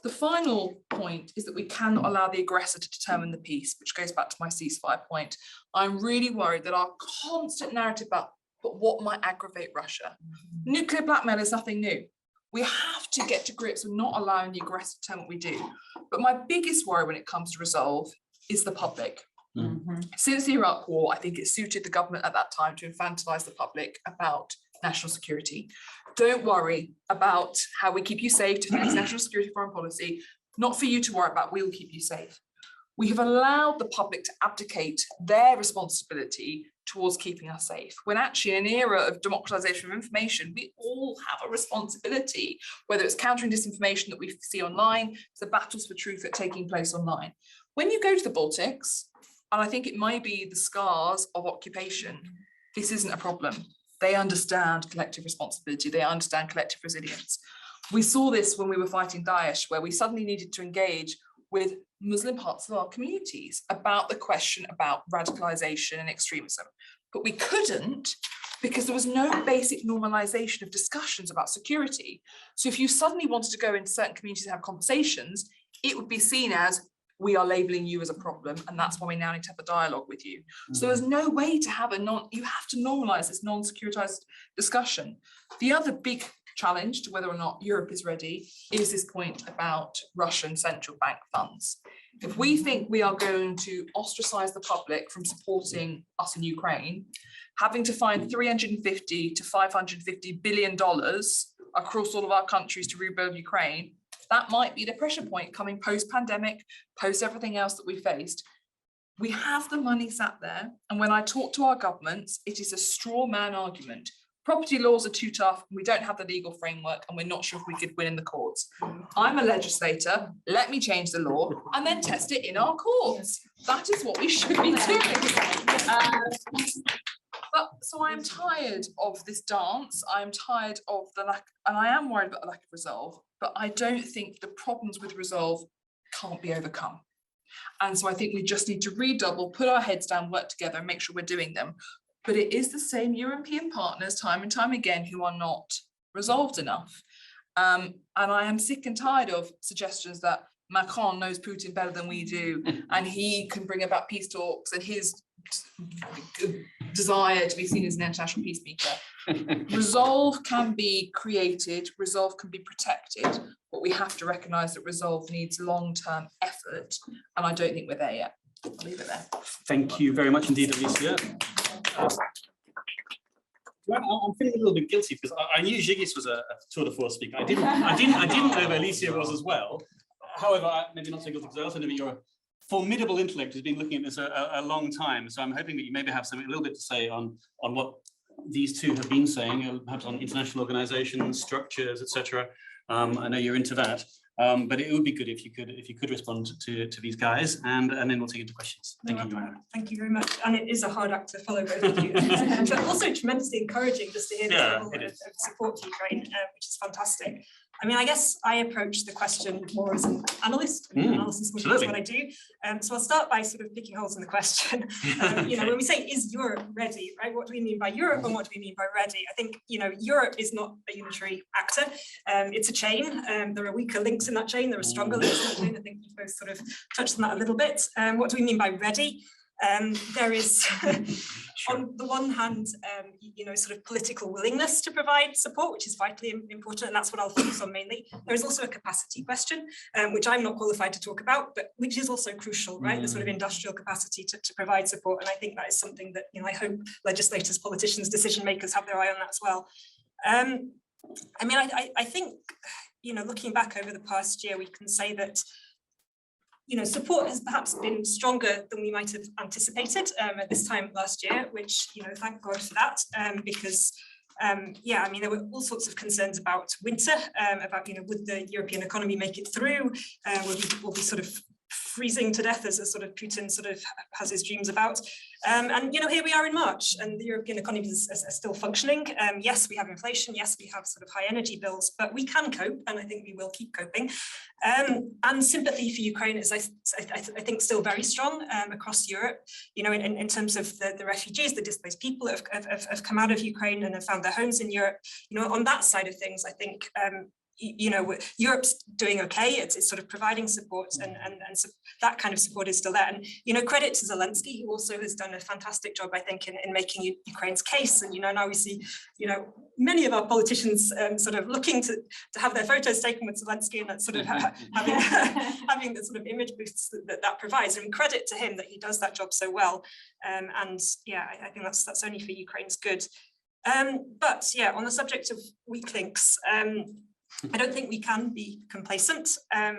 The final point is that we cannot allow the aggressor to determine the peace, which goes back to my ceasefire point. I'm really worried that our constant narrative about but what might aggravate Russia. Nuclear blackmail is nothing new. We have to get to grips with not allowing the aggressor to tell what we do. But my biggest worry when it comes to resolve is the public. Since the Iraq War, I think it suited the government at that time to infantilize the public about national security. Don't worry about how we keep you safe, defense, national security, foreign policy, not for you to worry about, we will keep you safe. We have allowed the public to abdicate their responsibility towards keeping us safe, when actually in an era of democratization of information, we all have a responsibility, whether it's countering disinformation that we see online, the battles for truth that are taking place online. When you go to the Baltics, and I think it might be the scars of occupation, this isn't a problem. They understand collective responsibility. They understand collective resilience. We saw this when we were fighting Daesh, where we suddenly needed to engage with Muslim parts of our communities about the question about radicalization and extremism. But we couldn't because there was no basic normalization of discussions about security. So if you suddenly wanted to go into certain communities and have conversations, it would be seen as, we are labeling you as a problem, and that's why we now need to have a dialogue with you. So there's no way to have you have to normalize this non-securitized discussion. The other big challenge to whether or not Europe is ready is this point about Russian central bank funds. If we think we are going to ostracize the public from supporting us in Ukraine, having to find $350 to $550 billion across all of our countries to rebuild Ukraine, that might be the pressure point coming post-pandemic, post everything else that we faced. We have the money sat there, and when I talk to our governments, it is a straw man argument. Property laws are too tough, we don't have the legal framework, and we're not sure if we could win in the courts. I'm a legislator, let me change the law and then test it in our courts. That is what we should be doing. So I am tired of this dance. I am tired of the lack, and I am worried about the lack of resolve, but I don't think the problems with resolve can't be overcome. And so I think we just need to redouble, put our heads down, work together and make sure we're doing them. But it is the same European partners time and time again who are not resolved enough. And I am sick and tired of suggestions that Macron knows Putin better than we do, and he can bring about peace talks, and his desire to be seen as an international peacemaker. Resolve can be created, resolve can be protected, but we have to recognise that resolve needs long-term effort, and I don't think we're there yet. I'll leave it there. Thank you very much indeed, Alicia. I'm feeling a little bit guilty because I knew Zigis was a tour de force speaker. I didn't know that Alicia was as well. However, maybe not so guilty because I also know that you're a formidable intellect who's been looking at this a long time. So I'm hoping that you maybe have something a little bit to say on what these two have been saying, perhaps on international organizations, structures, etc. I know you're into that. But it would be good if you could respond to these guys, and then we'll take into questions. Thank you, Joanna. Thank you very much. And it is a hard act to follow both of you, but also tremendously encouraging just to hear the level of support to Ukraine, which is fantastic. I mean, I guess I approach the question more as an analyst. Analysis is what I do. So I'll start by sort of picking holes in the question. When we say, is Europe ready, right? What do we mean by Europe and what do we mean by ready? I think, Europe is not a unitary actor. It's a chain. There are weaker links in that chain. There are stronger links in that chain. I think you've both sort of touched on that a little bit. What do we mean by ready? There is, on the one hand, sort of political willingness to provide support, which is vitally important, and that's what I'll focus on mainly. There is also a capacity question, which I'm not qualified to talk about, but which is also crucial, right? The sort of industrial capacity to provide support, and I think that is something that I hope legislators, politicians, decision makers have their eye on that as well. I mean, I think, you know, looking back over the past year, we can say that, you know, support has perhaps been stronger than we might have anticipated at this time last year, which, you know, thank God for that, because yeah, I mean, there were all sorts of concerns about winter, about, you know, would the European economy make it through? Will be sort of freezing to death, as a sort of Putin sort of has his dreams about. And, you know, here we are in March and the European economy is still functioning. Yes, we have inflation. Yes, we have sort of high energy bills, but we can cope, and I think we will keep coping. And sympathy for Ukraine is, I think, still very strong across Europe. You know, in terms of the refugees, the displaced people have come out of Ukraine and have found their homes in Europe. You know, on that side of things, I think, you know, Europe's doing okay. It's sort of providing support, and so that kind of support is still there. And, you know, credit to Zelensky, who also has done a fantastic job, I think, in making Ukraine's case. And, you know, now we see, you know, many of our politicians sort of looking to have their photos taken with Zelensky, and that sort of having the sort of image boosts that provides. And credit to him that he does that job so well. And yeah, I think that's only for Ukraine's good. But yeah, on the subject of weak links, I don't think we can be complacent,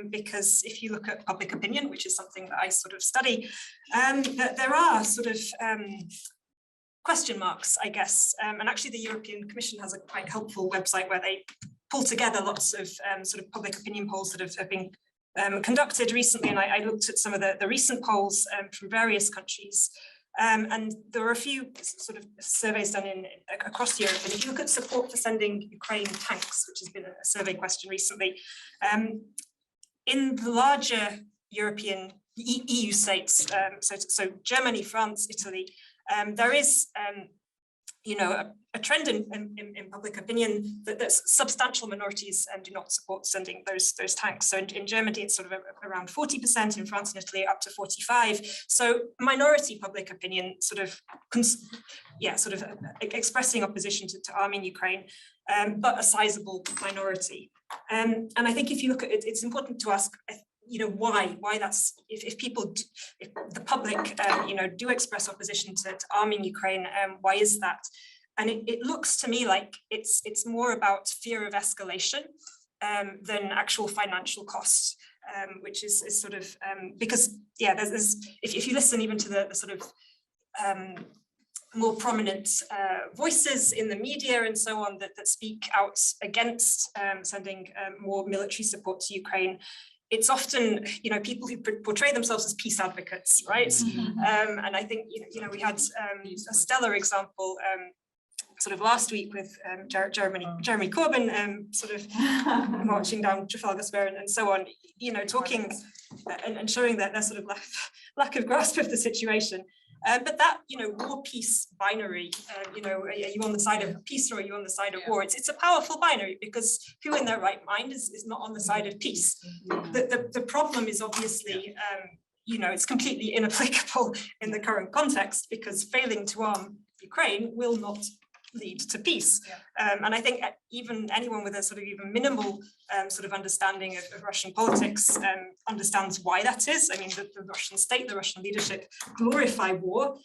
because if you look at public opinion, which is something that I sort of study, that there are sort of question marks, I guess. And actually the European Commission has a quite helpful website where they pull together lots of sort of public opinion polls that have been conducted recently. And I looked at some of the recent polls from various countries. And there were a few sort of surveys done across Europe. And if you look at support for sending Ukraine tanks, which has been a survey question recently, in the larger European EU states, so Germany, France, Italy, there is, you know, a trend in public opinion that substantial minorities do not support sending those tanks. So in Germany, it's sort of around 40%, in France and Italy up to 45%. So minority public opinion sort of expressing opposition to arming Ukraine, but a sizable minority. And I think if you look at it, it's important to ask, you know, why that's, if the public, you know, do express opposition to arming Ukraine, why is that? And it looks to me like it's more about fear of escalation than actual financial costs, which is sort of, because, yeah, there's if you listen even to the sort of more prominent voices in the media and so on that speak out against sending more military support to Ukraine, it's often, you know, people who portray themselves as peace advocates, right? Mm-hmm. And I think, you know, we had a stellar example sort of last week with Jeremy Corbyn sort of marching down Trafalgar Square and so on, you know, talking and showing that their sort of lack of grasp of the situation. But that, you know, war-peace binary, you know, are you on the side of peace or are you on the side of war? It's a powerful binary, because who in their right mind is not on the side of peace? The problem is obviously, you know, it's completely inapplicable in the current context, because failing to arm Ukraine will not lead to peace. And I think even anyone with a sort of even minimal sort of understanding of Russian politics understands why that is. I mean, the Russian state, the Russian leadership glorify war.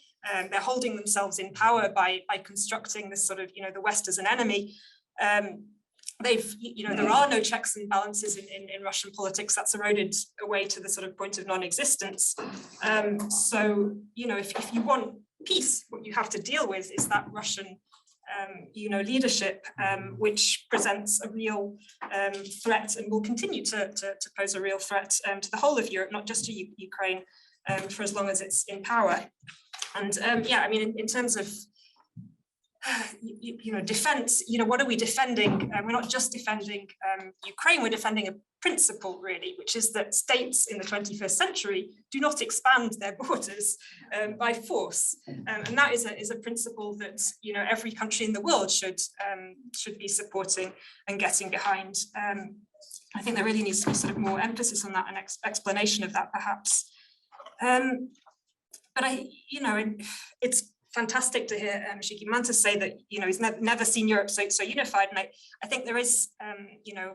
They're holding themselves in power by constructing this sort of, you know, the West as an enemy. They've, you know, there are no checks and balances in Russian politics. That's eroded away to the sort of point of non-existence. So, you know, if you want peace, what you have to deal with is that Russian you know, leadership, which presents a real threat and will continue to pose a real threat to the whole of Europe, not just to Ukraine, for as long as it's in power. And yeah, I mean, in terms of you know, defense, you know, what are we defending? We're not just defending Ukraine, we're defending a principle, really, which is that states in the 21st century do not expand their borders by force. And that is a principle that, you know, every country in the world should be supporting and getting behind. I think there really needs to be sort of more emphasis on that and explanation of that, perhaps. But you know, it's fantastic to hear Shiki Mantas say that, you know, he's never seen Europe so unified. And I think there is, you know,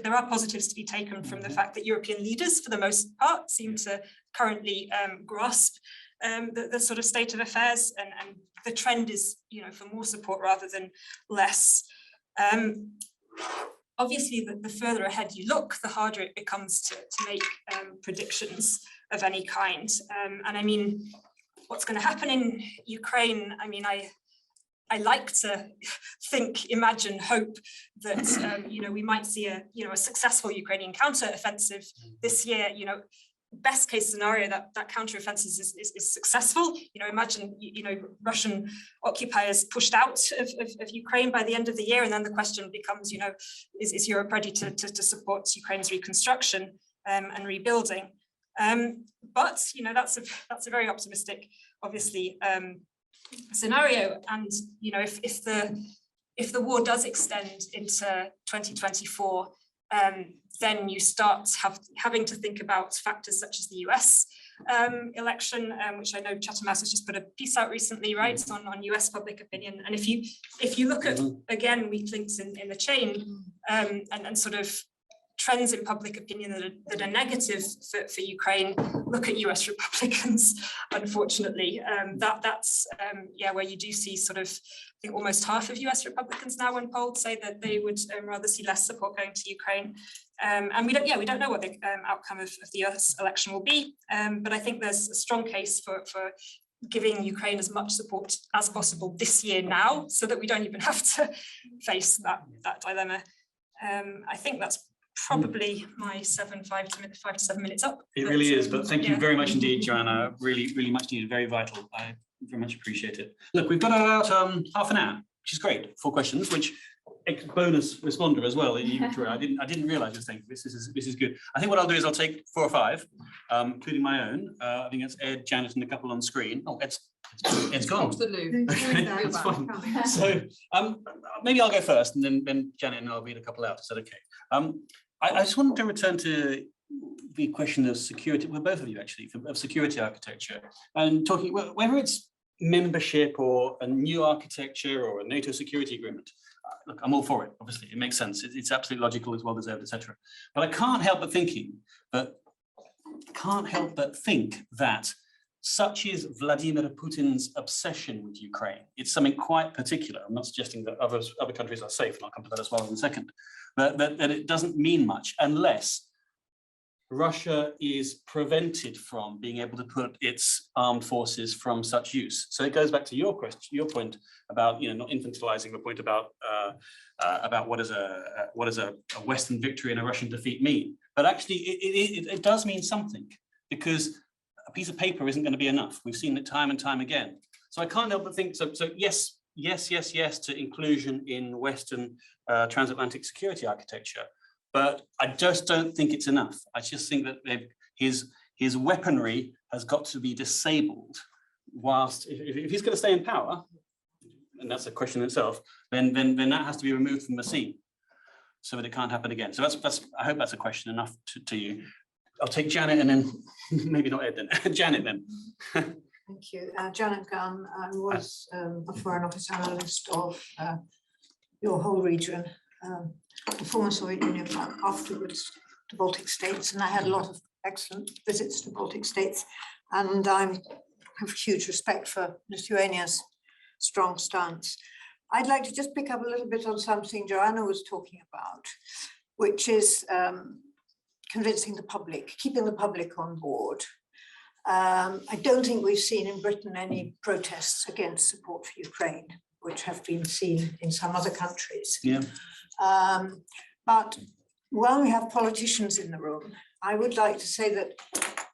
there are positives to be taken from the fact that European leaders, for the most part, seem to currently grasp the sort of state of affairs, and the trend is, you know, for more support rather than less. Obviously, the further ahead you look, the harder it becomes to make predictions of any kind. And I mean, what's going to happen in Ukraine? I mean, I like to think, imagine, hope that you know, we might see a successful Ukrainian counter-offensive this year. You know, best case scenario that counter-offensive is successful. You know, imagine Russian occupiers pushed out of Ukraine by the end of the year, and then the question becomes, you know, is Europe ready to support Ukraine's reconstruction and rebuilding? But you know, that's a very optimistic, obviously, scenario. And you know, if the war does extend into 2024, then you start having to think about factors such as the US election, which I know Chatham House has just put a piece out recently, right, on US public opinion. And if you look at, again, weak links in the chain, and sort of trends in public opinion that are negative for Ukraine, look at US Republicans, unfortunately. That's where you do see sort of, I think almost half of US Republicans now, when polled, say that they would rather see less support going to Ukraine. And we don't know what the outcome of the US election will be, but I think there's a strong case for giving Ukraine as much support as possible this year now, so that we don't even have to face that dilemma. I think that's probably my 5 to 7 minutes up. It really is, but thank you very much indeed, Joanna. Really much needed, very vital. I very much appreciate it. Look, we've got about half an hour, which is great. 4 questions, which bonus responder as well. I didn't realize this thing. This is good. I think what I'll do is I'll take 4 or 5, including my own. I think it's Ed, Janet, and a couple on screen. Oh, it's gone. It's fine. So maybe I'll go first, and then Janet and I'll read a couple out. Is that okay? I just wanted to return to the question of security, well, both of you actually, of security architecture, and talking, whether it's membership or a new architecture or a NATO security agreement. Look, I'm all for it, obviously, it makes sense. It's absolutely logical, it's well deserved, etc. But I can't help but think that such is Vladimir Putin's obsession with Ukraine. It's something quite particular. I'm not suggesting that other countries are safe, and I'll come to that as well in a second. But that it doesn't mean much unless Russia is prevented from being able to put its armed forces from such use. So it goes back to your question, your point about, you know, not infantilizing the point about what does a Western victory and a Russian defeat mean. But actually, it does mean something, because a piece of paper isn't going to be enough. We've seen it time and time again. So I can't help but think, so yes to inclusion in Western transatlantic security architecture, but I just don't think it's enough. I just think that his weaponry has got to be disabled whilst, if he's going to stay in power, and that's a question in itself, then that has to be removed from the scene so that it can't happen again. So that's I hope that's a question enough to you. I'll take Janet and then maybe not Ed then. Janet then. Thank you. Janet Gunn, I was a Foreign Office analyst of your whole region, the former Soviet Union, afterwards the Baltic states, and I had a lot of excellent visits to Baltic states, and I have huge respect for Lithuania's strong stance. I'd like to just pick up a little bit on something Joanna was talking about, which is convincing the public, keeping the public on board. I don't think we've seen in Britain any protests against support for Ukraine, which have been seen in some other countries. Yeah. But while we have politicians in the room, I would like to say that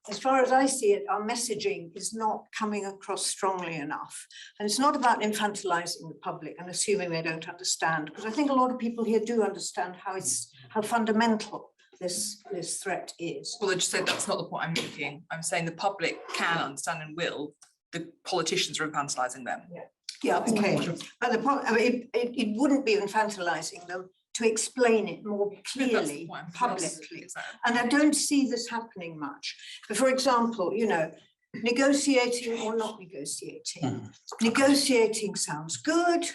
as far as I see it, our messaging is not coming across strongly enough. And it's not about infantilizing the public and assuming they don't understand, because I think a lot of people here do understand how fundamental this threat is. Well, I just said that's not the point I'm making. I'm saying the public can understand and will. The politicians are infantilizing them. Yeah, okay. But the point, I mean, it wouldn't be infantilizing them to explain it more clearly, publicly. And I don't see this happening much. But for example, you know, negotiating or not negotiating. Negotiating sounds good,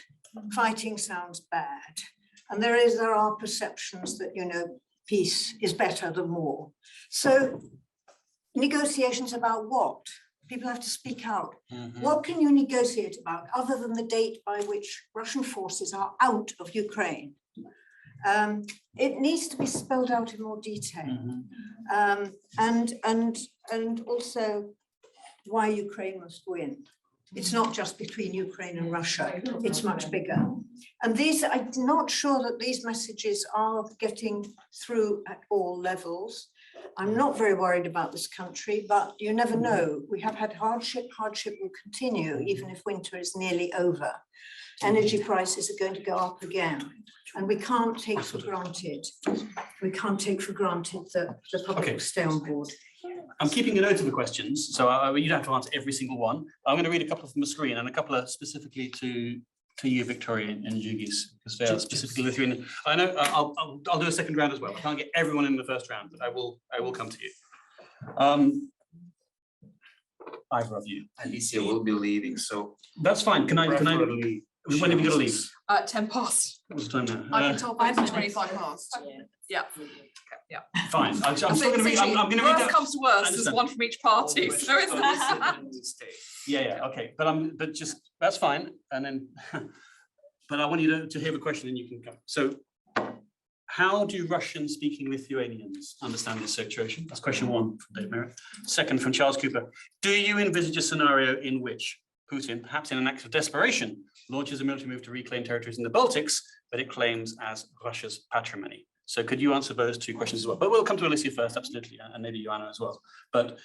fighting sounds bad. And there are perceptions that, you know, peace is better than war. So negotiations about what? people have to speak out. Mhm. What can you negotiate about other than the date by which Russian forces are out of Ukraine? It needs to be spelled out in more detail. Mhm. And also why Ukraine must win. It's not just between Ukraine and Russia, it's much bigger. And these, I'm not sure that these messages are getting through at all levels. I'm not very worried about this country, but you never know. We have had hardship. Hardship will continue even if winter is nearly over. Energy prices are going to go up again. And we can't take for granted. We can't take for granted that the public will stay on board. I'm keeping a note of the questions, so you don't have to answer every single one. I'm going to read a couple from the screen and a couple are specifically to you, Victoria and Jugis, because they are specifically Lithuanian. I know I'll do a second round as well. I can't get everyone in the first round, but I will come to you. Either of you. Alicia will be leaving, so. That's fine. Can I? preferably When have you got to leave? 10 past. What's the time now? I've been told by 25 past. Yeah. Yeah. Fine. I'm still So going to read. I'm going to read worst that. comes to worst, there's understand. one from each party. So it's Yeah, okay, but just, that's fine, and then, but I want you to hear the question and you can come. So, how do Russian-speaking Lithuanians understand this situation? That's question one from Dave Merritt. Second from Charles Cooper. Do you envisage a scenario in which Putin, perhaps in an act of desperation, launches a military move to reclaim territories in the Baltics, but it claims as Russia's patrimony? So could you answer those two questions as well? But we'll come to Alicia first, absolutely, and maybe Joanna as well. But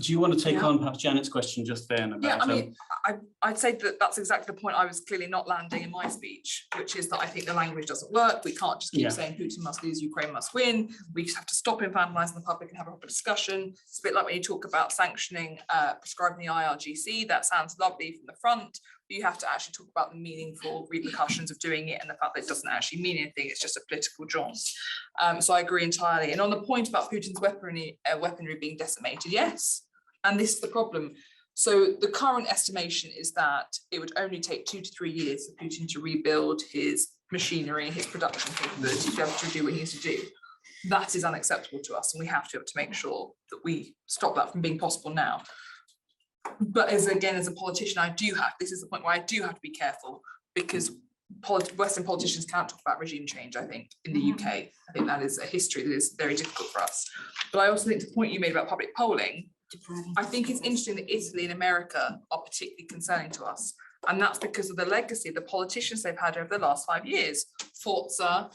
do you want to take on perhaps Janet's question just then about? Yeah, I mean, I'd say that that's exactly the point I was clearly not landing in my speech, which is that I think the language doesn't work. We can't just keep saying Putin must lose, Ukraine must win. We just have to stop him vandalizing the public and have a proper discussion. It's a bit like when you talk about sanctioning, prescribing the IRGC. That sounds lovely from the front, but you have to actually talk about the meaningful repercussions of doing it and the fact that it doesn't actually mean anything. It's just a political jaunt. So I agree entirely. And on the point about Putin's weaponry being decimated, yes. And this is the problem. So the current estimation is that it would only take 2 to 3 years for Putin to rebuild his machinery, his production capability to be able to do what he needs to do. That is unacceptable to us, and we have to make sure that we stop that from being possible now. But as a politician, this is the point where I do have to be careful, because Western politicians can't talk about regime change, I think, in the UK. I think that is a history that is very difficult for us. But I also think the point you made about public polling, I think it's interesting that Italy and America are particularly concerning to us. And that's because of the legacy of the politicians they've had over the last 5 years. Forza,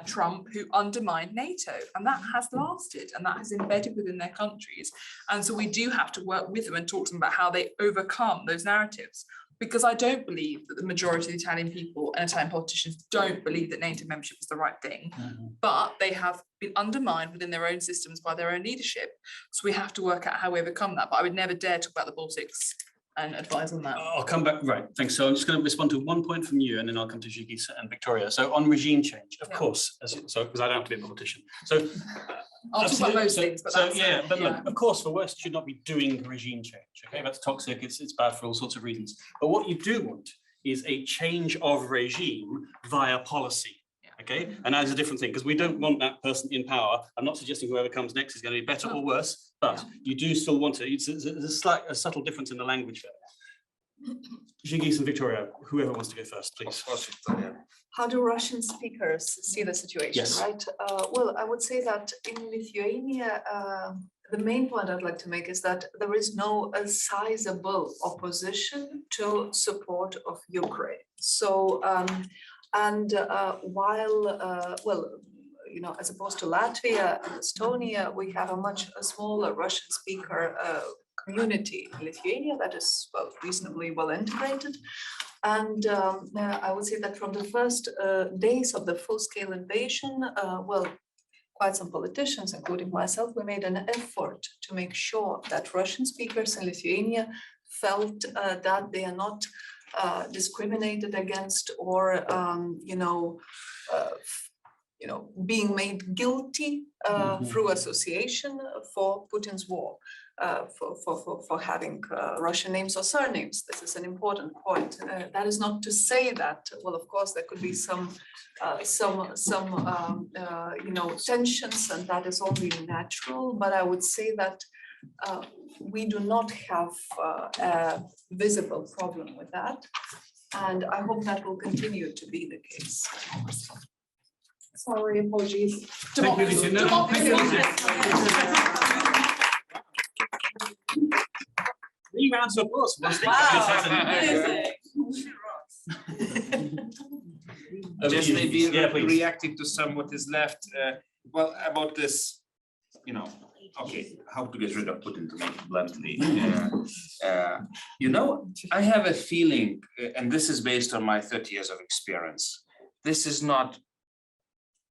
Trump, who undermined NATO, and that has lasted and that has embedded within their countries. And so we do have to work with them and talk to them about how they overcome those narratives. Because I don't believe that the majority of the Italian people and Italian politicians don't believe that NATO membership is the right thing, but they have been undermined within their own systems by their own leadership. So we have to work out how we overcome that. But I would never dare talk about the Baltics and advise on that. I'll come back, right, thanks. So I'm just going to respond to one point from you and then I'll come to Jigis and Victoria. So on regime change, of course, because I don't have to be a politician. So I'll talk about most things, but look, of course, the West should not be doing regime change. Okay, that's toxic. It's bad for all sorts of reasons. But what you do want is a change of regime via policy. Okay, and that is a different thing because we don't want that person in power. I'm not suggesting whoever comes next is going to be better or worse, but you do still want to. There's a subtle difference in the language there. Jigis and Victoria, whoever wants to go first, please. How do Russian speakers see the situation, right? Well, I would say that in Lithuania, the main point I'd like to make is that there is no sizable opposition to support of Ukraine. So, while, as opposed to Latvia and Estonia, we have a much smaller Russian speaker community in Lithuania that is reasonably well integrated. And I would say that from the first days of the full-scale invasion, quite some politicians, including myself, we made an effort to make sure that Russian speakers in Lithuania felt that they are not discriminated against or being made guilty through association for Putin's war, for having Russian names or surnames. This is an important point. That is not to say that, well, of course, there could be some tensions, and that is only natural. But I would say that we do not have a visible problem with that. And I hope that will continue to be the case. Sorry, apologies. Thank you, Alicia. No, no, thank you, Alicia. 3 rounds of applause for one speaker. Just maybe Yeah, please. reacting to some what is left, well, about this, you know, okay, how to get rid of Putin, to make it bluntly. You know, I have a feeling, and this is based on my 30 years of experience, this is not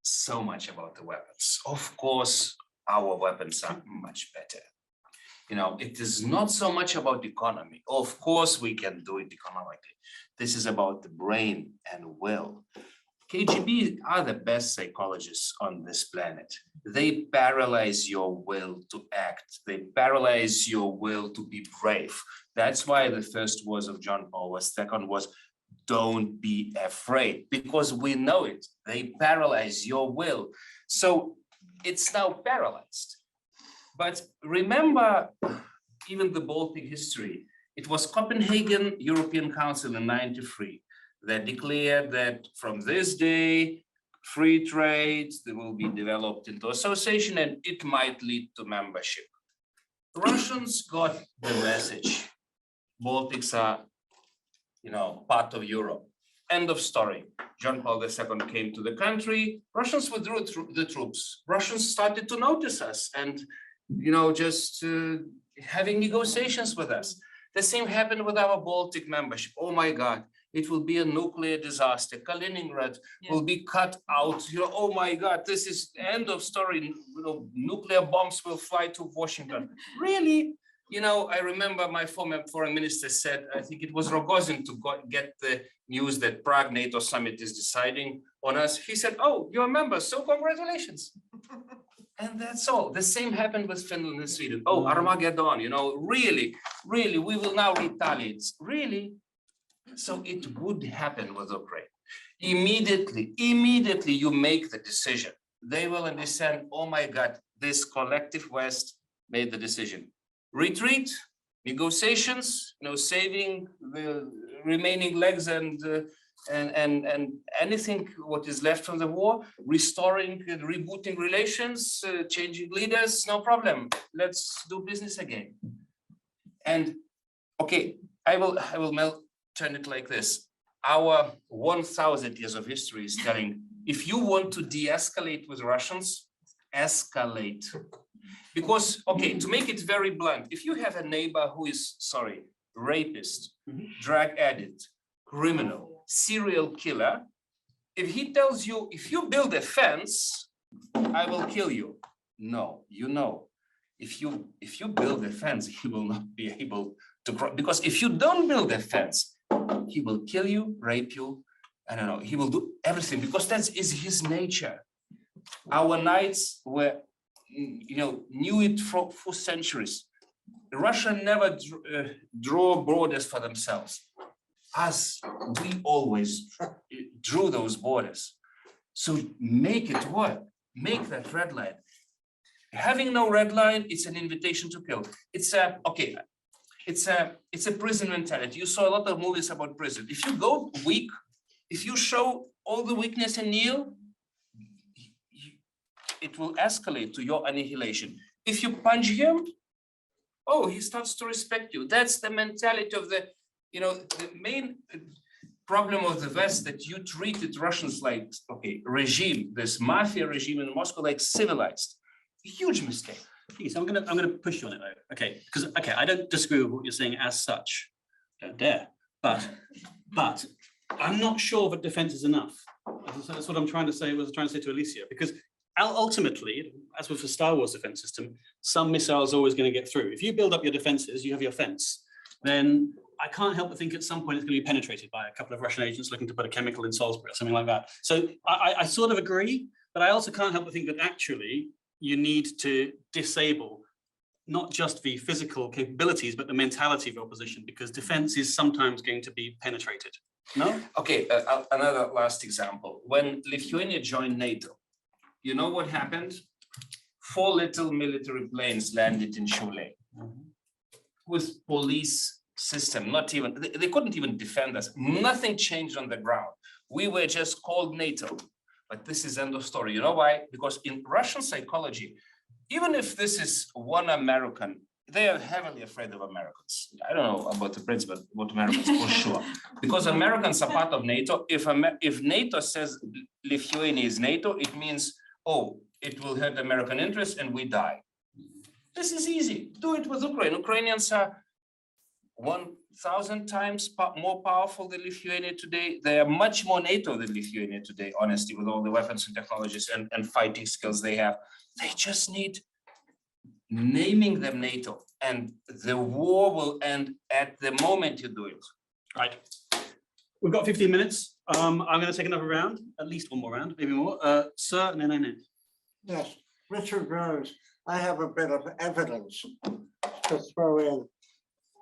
so much about the weapons. Of course, our weapons are much better. You know, it is not so much about economy. Of course, we can do it economically. This is about the brain and will. KGB are the best psychologists on this planet. They paralyze your will to act. They paralyze your will to be brave. That's why the first words of John Paul II was, don't be afraid, because we know it. They paralyze your will. So it's now paralyzed. But remember, even the Baltic history, it was Copenhagen European Council in '93 that declared that from this day, free trade will be developed into association and it might lead to membership. Russians got the message. Baltics are, you know, part of Europe. End of story. John Paul II came to the country. Russians withdrew the troops. Russians started to notice us and, you know, just having negotiations with us. The same happened with our Baltic membership. Oh my God, it will be a nuclear disaster. Kaliningrad will be cut out. You know, oh my God, this is the end of story. You know, nuclear bombs will fly to Washington. Really? You know, I remember my former foreign minister said, I think it was Rogozin, to get the news that Prague NATO summit is deciding on us. He said, oh, you're a member, so congratulations. And that's all. The same happened with Finland and Sweden. Oh, Armageddon, you know, really, really, we will now retaliate. Really? So it would happen with Ukraine. Immediately you make the decision. They will understand, oh my God, this collective West made the decision. Retreat, negotiations, you know, saving the remaining legs and anything what is left from the war, restoring and rebooting relations, changing leaders, no problem. Let's do business again. And okay, I will turn it like this. Our 1,000 years of history is telling, if you want to de-escalate with Russians, escalate. Because, okay, to make it very blunt, if you have a neighbor who is, sorry, rapist, drug addict, criminal, serial killer, if he tells you, if you build a fence, I will kill you. No, you know, if you build a fence, he will not be able to cross, because if you don't build a fence, he will kill you, rape you, I don't know, he will do everything because that is his nature. Our knights were, you know, knew it for centuries. Russia never draw borders for themselves. Us, we always drew those borders. So make it work. Make that red line. Having no red line, it's an invitation to kill. It's a okay. It's a prison mentality. You saw a lot of movies about prison. If you go weak, if you show all the weakness and kneel, it will escalate to your annihilation. If you punch him, oh, he starts to respect you. That's the mentality of the, you know, the main problem of the West, that you treated Russians like, okay, regime, this mafia regime in Moscow, like civilized. A huge mistake. So I'm gonna push you on it though. Okay, because okay, I don't disagree with what you're saying as such. Don't dare. But I'm not sure that defense is enough. That's what I'm trying to say. Was trying to say to Alicia, because ultimately, as with the Star Wars defense system, some missiles are always going to get through. If you build up your defenses, you have your fence. Then I can't help but think at some point it's going to be penetrated by a couple of Russian agents looking to put a chemical in Salisbury or something like that. So I sort of agree, but I also can't help but think that actually you need to disable not just the physical capabilities, but the mentality of your opposition, because defense is sometimes going to be penetrated. No? Okay, another last example. When Lithuania joined NATO, you know what happened? 4 little military planes landed in Chile with police system, not even, they couldn't even defend us. Nothing changed on the ground. We were just called NATO, but this is end of story. You know why? Because in Russian psychology, even if this is one American, they are heavily afraid of Americans. I don't know about the Brits, but about Americans for sure. Because Americans are part of NATO. If NATO says Lithuania is NATO, it means, oh, it will hurt American interests and we die. This is easy. Do it with Ukraine. Ukrainians are 1,000 times more powerful than Lithuania today. They are much more NATO than Lithuania today, honestly, with all the weapons and technologies and fighting skills they have. They just need naming them NATO, and the war will end at the moment you do it. Right. We've got 15 minutes. I'm going to take another round, at least one more round, maybe more. Sir, and then Annette. Yes, Richard Rose, I have a bit of evidence to throw in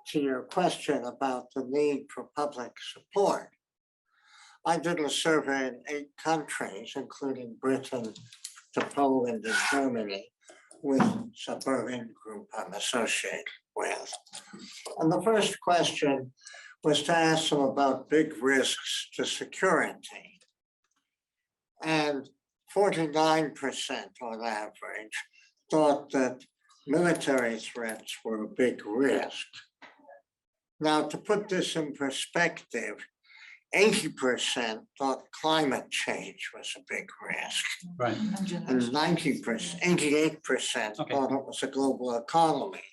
to your question about the need for public support. I did a survey in 8 countries, including Britain, to Poland and Germany, with suburban group I'm associated with. And the first question was to ask them about big risks to security. And 49% on average thought that military threats were a big risk. Now, to put this in perspective, 80% thought climate change was a big risk. Right. And 90%, 88% thought it was a global economy.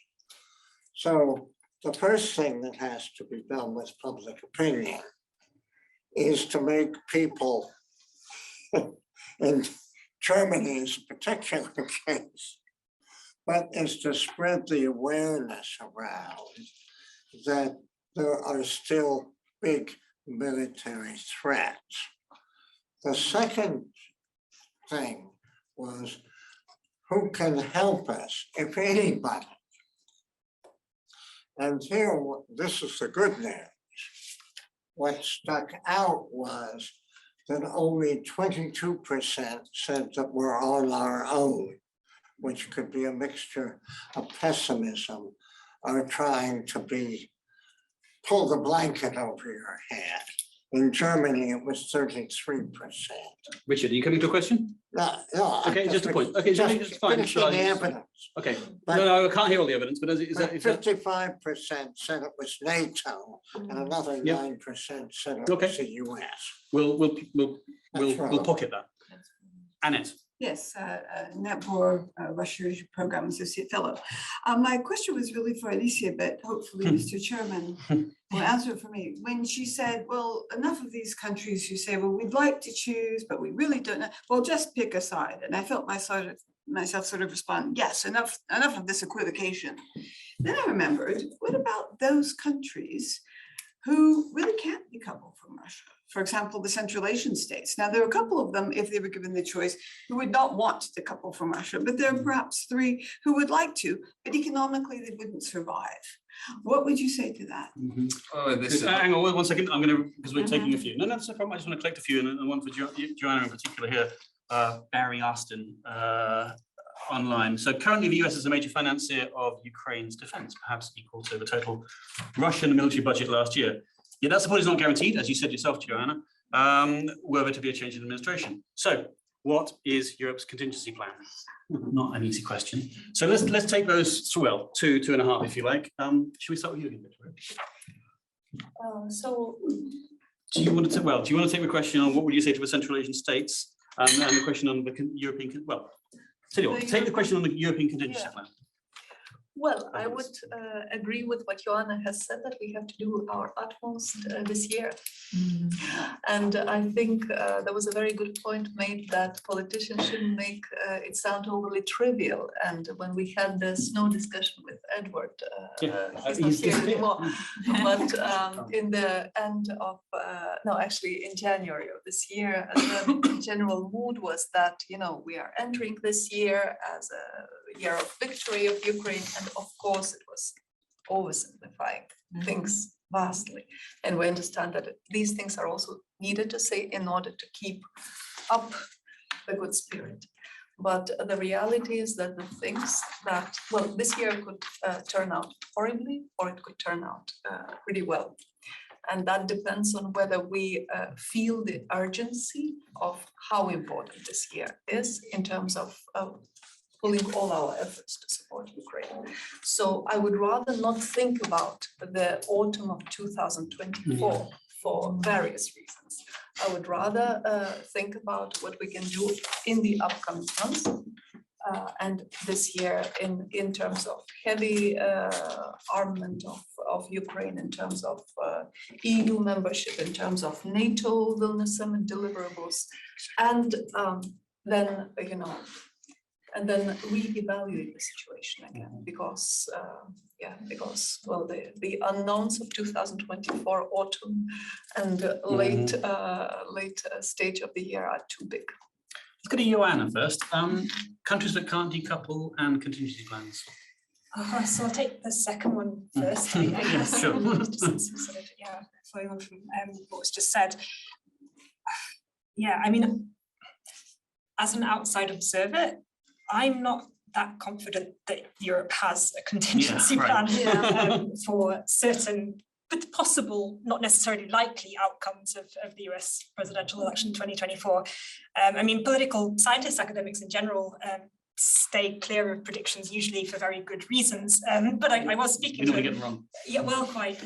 So the first thing that has to be done with public opinion is to make people, in Germany is a particular case, but is to spread the awareness around that there are still big military threats. The second thing was, who can help us, if anybody? And here, this is the good news. What stuck out was that only 22% said that we're on our own, which could be a mixture of pessimism or trying to pull the blanket over your head. In Germany, it was 33%. Richard, are you coming to a question? No. Okay, just a point. Okay, just fine. Finishing the evidence. Okay, But- no, I can't hear all the evidence, but is that 55% said it was NATO, and another Yeah. 9% said it Okay. was the US. we'll pocket that. Annette. Yes, NetBor Russia Program Associate Fellow. My question was really for Alicia, but hopefully Mr. Chairman will answer it for me. When she said, well, enough of these countries who say, well, we'd like to choose, but we really don't know. Well, just pick a side. And I felt myself sort of respond, yes, enough of this equivocation. Then I remembered, what about those countries who really can't decouple from Russia? For example, the Central Asian states. Now, there are a couple of them, if they were given the choice, who would not want to decouple from Russia, but there are perhaps 3 who would like to, but economically they wouldn't survive. What would you say to that? Oh, this is, Hang on 1 second. I'm going to, because we're taking a few. No, that's no problem. I just want to collect a few, and one for Joanna in particular here. Barry Aston online. So currently the US is a major financier of Ukraine's defense, perhaps equal to the total Russian military budget last year. Yet that support is not guaranteed, as you said yourself, Joanna, were there to be a change in administration. So what is Europe's contingency plan? Not an easy question. So let's take those, well, 2.5, if you like. Should we start with you again, Victoria? Do you want to take the question on what would you say to the Central Asian states, and the question on the European, well, tell you what, take the question on the European contingency plan. Well, I would agree with what Joanna has said, that we have to do our utmost this year. And I think there was a very good point made that politicians shouldn't make it sound overly trivial. And when we had the snow discussion with Edward, he's not here anymore. But in the end of, no, actually in January of this year, the general mood was that, you know, we are entering this year as a year of victory of Ukraine. And of course, it was oversimplifying things vastly. And we understand that these things are also needed to say in order to keep up the good spirit. But the reality is that the things that, well, this year could turn out horribly, or it could turn out pretty well. And that depends on whether we feel the urgency of how important this year is in terms of pulling all our efforts to support Ukraine. So I would rather not think about the autumn of 2024 for various reasons. I would rather think about what we can do in the upcoming months and this year in terms of heavy armament of Ukraine, in terms of EU membership, in terms of NATO Vilnius Summit deliverables, and then, you know, and then reevaluate the situation again, because well, the unknowns of 2024 autumn and late stage of the year are too big. Let's go to Joanna first. Countries that can't decouple and contingency plans. So I'll take the second one first. I guess. Sure. Just sort of, following on from what was just said. Yeah, I mean, as an outside observer, I'm not that confident that Europe has a contingency plan for certain, but possible, not necessarily likely outcomes of the US presidential election 2024. I mean, political scientists, academics in general, stay clear of predictions usually for very good reasons. But I was speaking to get wrong. Yeah, well, quite.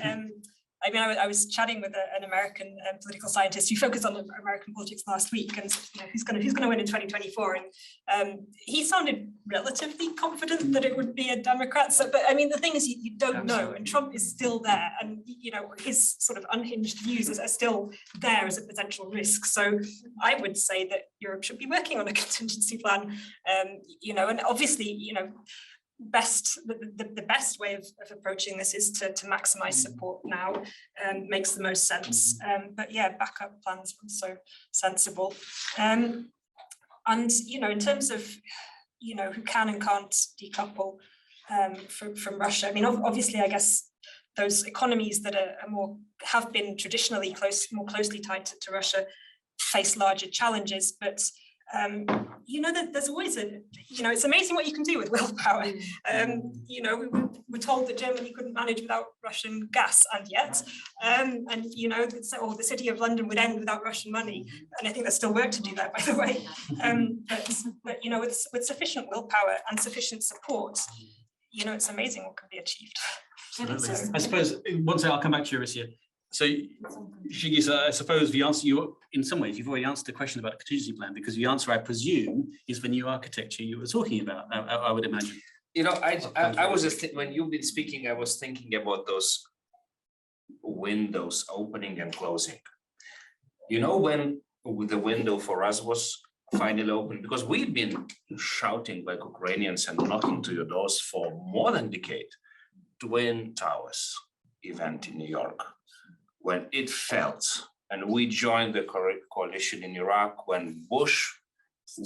I mean, I was chatting with an American political scientist who focused on American politics last week, and you know, who's going to win in 2024, and he sounded relatively confident that it would be a Democrat. So, but I mean, the thing is, you don't know, and Trump is still there, and you know, his sort of unhinged views are still there as a potential risk. So, I would say that Europe should be working on a contingency plan, you know, and obviously, you know. The best way of approaching this is to maximize support now, makes the most sense. But yeah, backup plans were so sensible. And you know, in terms of you know who can and can't decouple from Russia, I mean, obviously, I guess those economies that are have been traditionally more closely tied to Russia face larger challenges, but you know that there's always it's amazing what you can do with willpower. You know, we were told that Germany couldn't manage without Russian gas, and yet, and you know, the city of London would end without Russian money, and I think there's still work to do there, by the way. But you know, with sufficient willpower and sufficient support, you know, it's amazing what can be achieved. Absolutely. I suppose one second, I'll come back to you, Russia. So, Shigisa, I suppose the answer in some ways, you've already answered the question about a contingency plan, because the answer, I presume, is the new architecture you were talking about, I would imagine. You know, I was just, when you've been speaking, I was thinking about those windows opening and closing. You know, when the window for us was finally open, because we've been shouting like Ukrainians and knocking to your doors for more than a decade. Twin Towers event in New York. When it failed, and we joined the coalition in Iraq, when Bush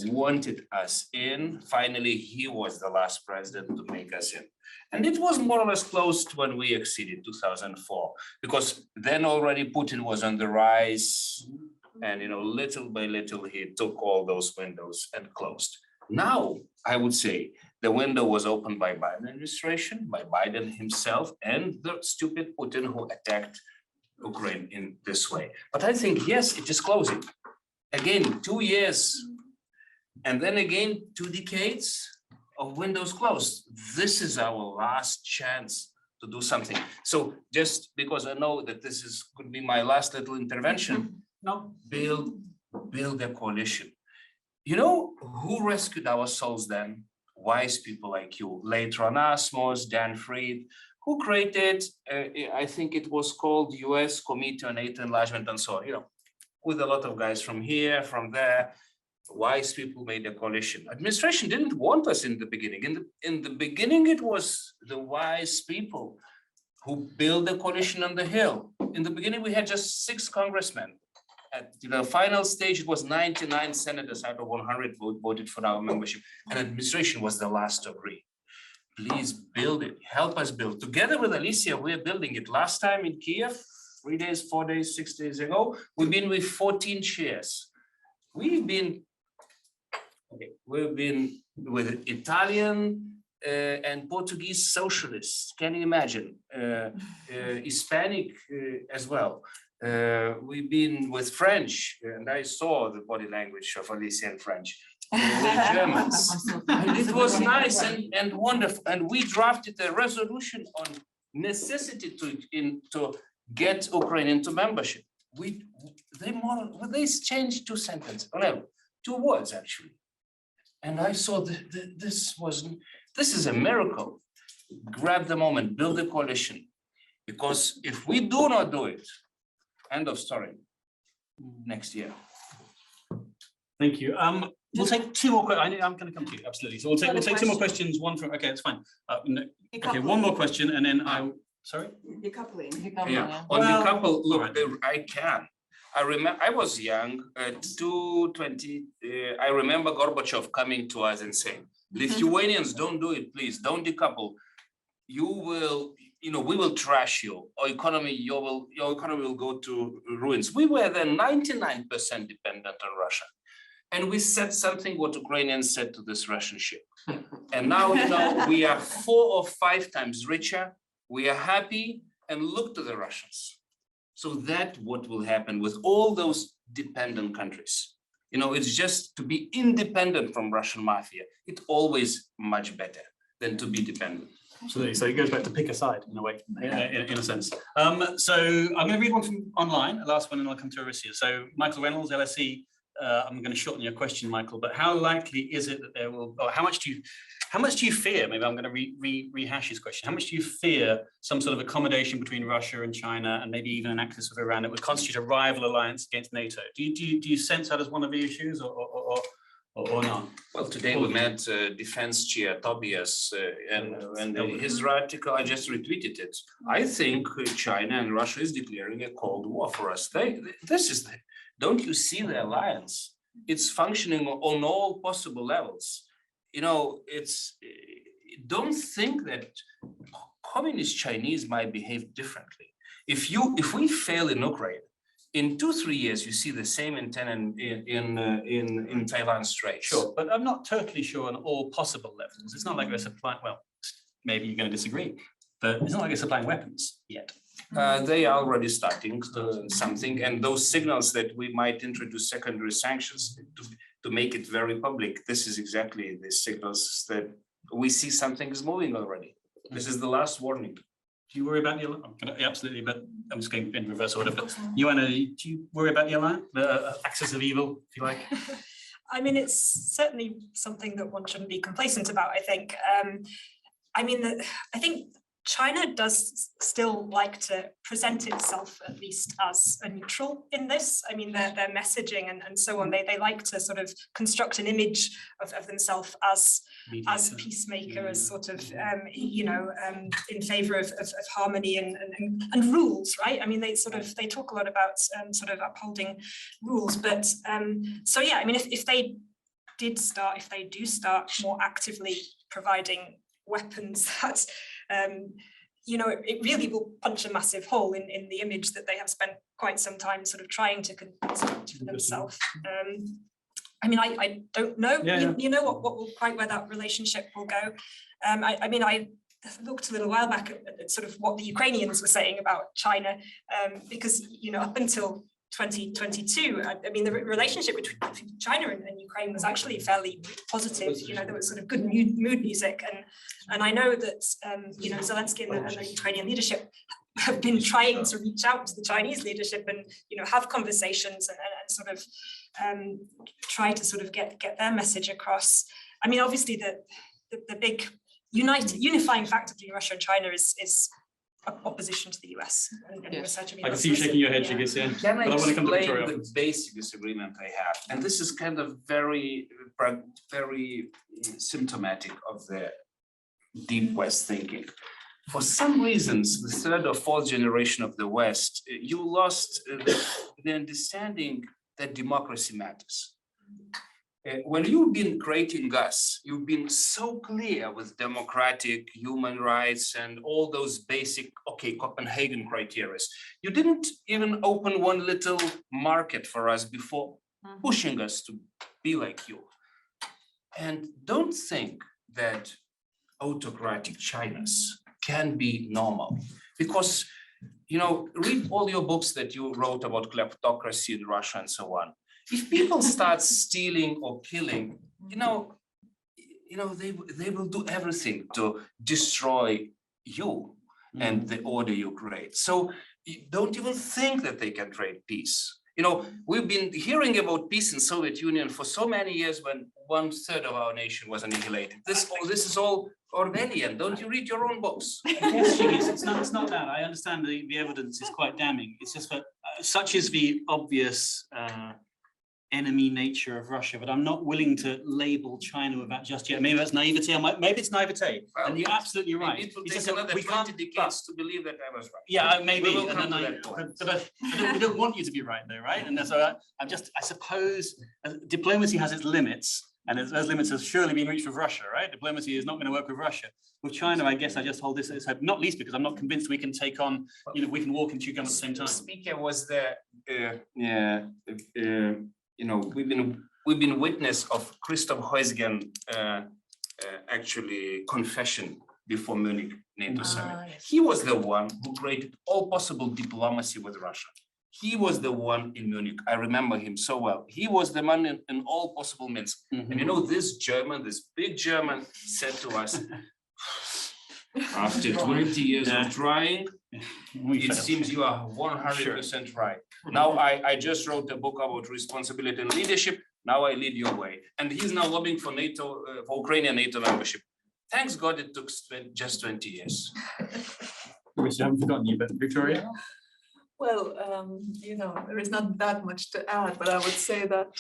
wanted us in, finally he was the last president to make us in. And it was more or less closed when we exceeded 2004, because then already Putin was on the rise, and you know, little by little he took all those windows and closed. Now, I would say the window was opened by Biden administration, by Biden himself, and the stupid Putin who attacked Ukraine in this way. But I think, yes, it is closing. Again, 2 years, and then again, 2 decades of windows closed. This is our last chance to do something. So just because I know that this could be my last little intervention, no, build a coalition. You know who rescued our souls then? Wise people like you, late Ron Asmus, Dan Fried, who created, I think it was called US Committee on NATO Enlargement and so on, you know, with a lot of guys from here, from there. Wise people made a coalition. Administration didn't want us in the beginning. In the beginning, it was the wise people who built the coalition on the Hill. In the beginning, we had just 6 congressmen. At the final stage, it was 99 senators out of 100 voted for our membership, and administration was the last to agree. Please build it, help us build. Together with Alicia, we're building it. Last time in Kiev, 3 days, 4 days, 6 days ago, we've been with 14 chairs. We've been Okay, we've been with Italian and Portuguese socialists. Can you imagine? Hispanic as well. We've been with French, and I saw the body language of Alicia in French. With Germans. It was nice and wonderful. And we drafted a resolution on necessity to get Ukraine into membership. They changed 2 sentences, no, 2 words actually. And I saw that this is a miracle. Grab the moment, build a coalition. Because if we do not do it, end of story, next year. Thank you. We'll take 2 more. I'm going to come to you, absolutely. So we'll take 2 more questions. One from, okay, it's fine. Okay, 1 more question, and then sorry? Decoupling. Yeah, on the couple, look, I can. I remember I was young, 220. I remember Gorbachev coming to us and saying, Lithuanians, don't do it, please, don't decouple. You will, we will trash you. Your economy will go to ruins. We were then 99% dependent on Russia. And we said something what Ukrainians said to this Russian ship. And now, we are 4 or 5 times richer. We are happy, and look to the Russians. So that's what will happen with all those dependent countries. It's just to be independent from Russian mafia. It's always much better than to be dependent. Absolutely. So it goes back to pick a side in a way, in a sense. So I'm going to read one from online, the last one, and I'll come to Arisia. So Michael Reynolds, LSE. I'm going to shorten your question, Michael, but how likely is it that there will, or how much do you fear, maybe I'm going to rehash his question, how much do you fear some sort of accommodation between Russia and China, and maybe even an axis of Iran that would constitute a rival alliance against NATO? Do you sense that as one of the issues, or not? Well, today we met defense chair Tobias, and his article, I just retweeted it. I think China and Russia is declaring a Cold War for us. Don't you see the alliance? It's functioning on all possible levels. Don't think that communist Chinese might behave differently. If we fail in Ukraine, in 2-3 years, you see the same intent in Taiwan Strait. Sure, but I'm not totally sure on all possible levels. It's not like we're supplying, well, maybe you're going to disagree, but it's not like we're supplying weapons yet. They are already starting something, and those signals that we might introduce secondary sanctions to make it very public. This is exactly the signals that we see something is moving already. This is the last warning. Do you worry about the alliance? Absolutely, but I'm just going in reverse order. But Joanna, do you worry about the alliance, the axis of evil, if you like? I mean, it's certainly something that one shouldn't be complacent about, I think. I think China does still like to present itself at least as a neutral in this. I mean, their messaging and so on, they like to sort of construct an image of themselves as peacemaker, as sort of, in favor of harmony and rules, right? I mean, they talk a lot about sort of upholding rules, but so yeah, I mean, if they do start more actively providing weapons, that it really will punch a massive hole in the image that they have spent quite some time sort of trying to construct for themselves. I mean, I don't know, where that relationship will go. I looked a little while back at sort of what the Ukrainians were saying about China, because, up until 2022, I mean, the relationship between China and Ukraine was actually fairly positive. There was sort of good mood music, and I know that Zelensky and the Ukrainian leadership have been trying to reach out to the Chinese leadership and have conversations and sort of try to sort of get their message across. I mean, obviously the big unifying factor between Russia and China is opposition to the US. And yes. I can see you shaking your head, Jigis, yeah. Can I explain the basic disagreement I have? And this is kind of very, very symptomatic of the deep West thinking. For some reasons, the 3rd or 4th generation of the West, you lost the understanding that democracy matters. When you've been creating us, you've been so clear with democratic human rights and all those basic, Copenhagen criteria. You didn't even open one little market for us before pushing us to be like you. And don't think that autocratic Chinas can be normal, because, you know, read all your books that you wrote about kleptocracy in Russia and so on. If people start stealing or killing, they will do everything to destroy you and the order you create. So don't even think that they can trade peace. You know, we've been hearing about peace in Soviet Union for so many years when 1/3 of our nation was annihilated. This is all Orwellian. Don't you read your own books? Yes, it's not that. I understand the evidence is quite damning. It's just that such is the obvious enemy nature of Russia, but I'm not willing to label China with that just yet. Maybe that's naivety. Maybe it's naivete, and you're absolutely right. It will It's take just that another we 20 can't- decades to believe that I was right. Yeah, maybe. We will And come then to that point. but we don't want you to be right, though, right? And so I suppose diplomacy has its limits, and those limits have surely been reached with Russia, right? Diplomacy is not going to work with Russia. With China, I guess I just hold this as hope, not least because I'm not convinced we can take on, we can walk and chew gum at the same time. Speaker was the, we've been witness of Christoph Heusgen actually confession before Munich NATO summit. Yes. He was the one who created all possible diplomacy with Russia. He was the one in Munich. I remember him so well. He was the man in all possible means. And you know, this big German said to us, after 20 years of trying, it seems you are 100% right. Now I just wrote a book about responsibility and leadership. Now I lead your way. And he's now lobbying for NATO, for Ukrainian NATO membership. Thanks God it took just 20 years. We haven't forgotten you, but Victoria? Well, there is not that much to add, but I would say that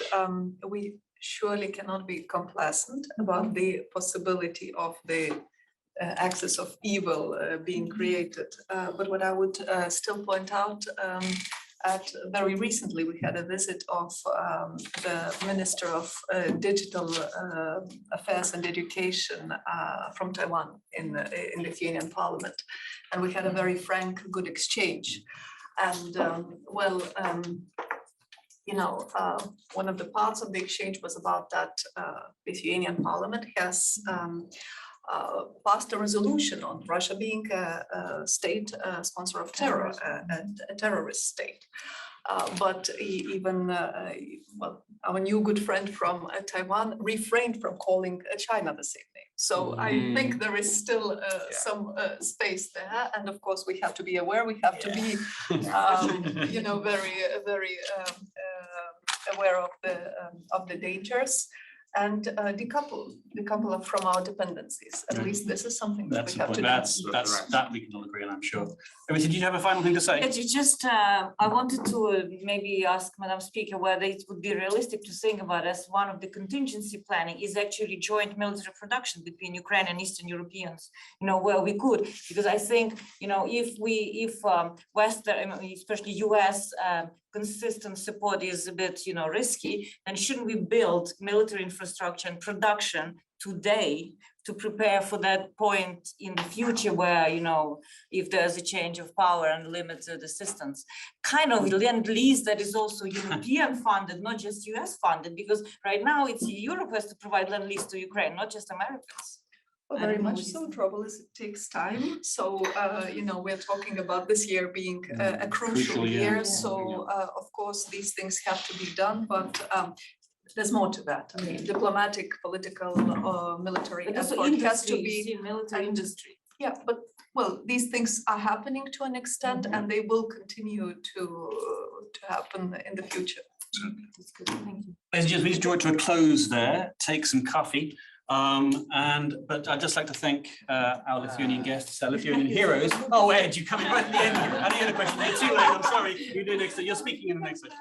we surely cannot be complacent about the possibility of the axis of evil being created. But what I would still point out, very recently we had a visit of the Minister of Digital Affairs and Education from Taiwan in Lithuanian Parliament, and we had a very frank, good exchange. And one of the parts of the exchange was about that Lithuanian Parliament has passed a resolution on Russia being a state sponsor of terror, a terrorist state. But even our new good friend from Taiwan refrained from calling China the same name. So I think there is still some space there, and of course we have to be aware. We have to be, very aware of the dangers. And decouple from our dependencies. At least this is something that we have to do. That we can all agree on, I'm sure. Did you have a final thing to say? I wanted to maybe ask Madam Speaker whether it would be realistic to think about as one of the contingency planning is actually joint military production between Ukraine and Eastern Europeans, where we could, because I think, if Western, especially US consistent support is a bit, risky, then shouldn't we build military infrastructure and production today to prepare for that point in the future where, if there's a change of power and limited assistance, kind of lend-lease that is also European funded, not just US funded, because right now it's Europe has to provide lend-lease to Ukraine, not just Americans. Well, very much so. Trouble is it takes time. So, we're talking about this year being a crucial year. So, of course, these things have to be done, but there's more to that. I mean, diplomatic, political, military effort has to be military industry. Yeah, but these things are happening to an extent, and they will continue to happen in the future. That's good. Thank you. Ladies and gentlemen, we draw it to a close there. Take some coffee. But I'd just like to thank our Lithuanian guests, our Lithuanian heroes. Oh, Ed, you coming right at the end. Any other question? You're too late. I'm sorry. You're speaking in the next session.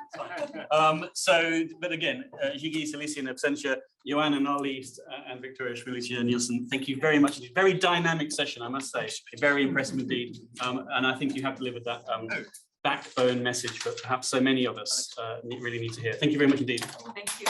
But again, Zhigi, Silisia, and Absentia, Joanna, not least, and Victoria Shmilicia-Nielsen, thank you very much. Very dynamic session, I must say. Very impressive indeed. And I think you have delivered that backbone message that perhaps so many of us really need to hear. Thank you very much indeed. Thank you.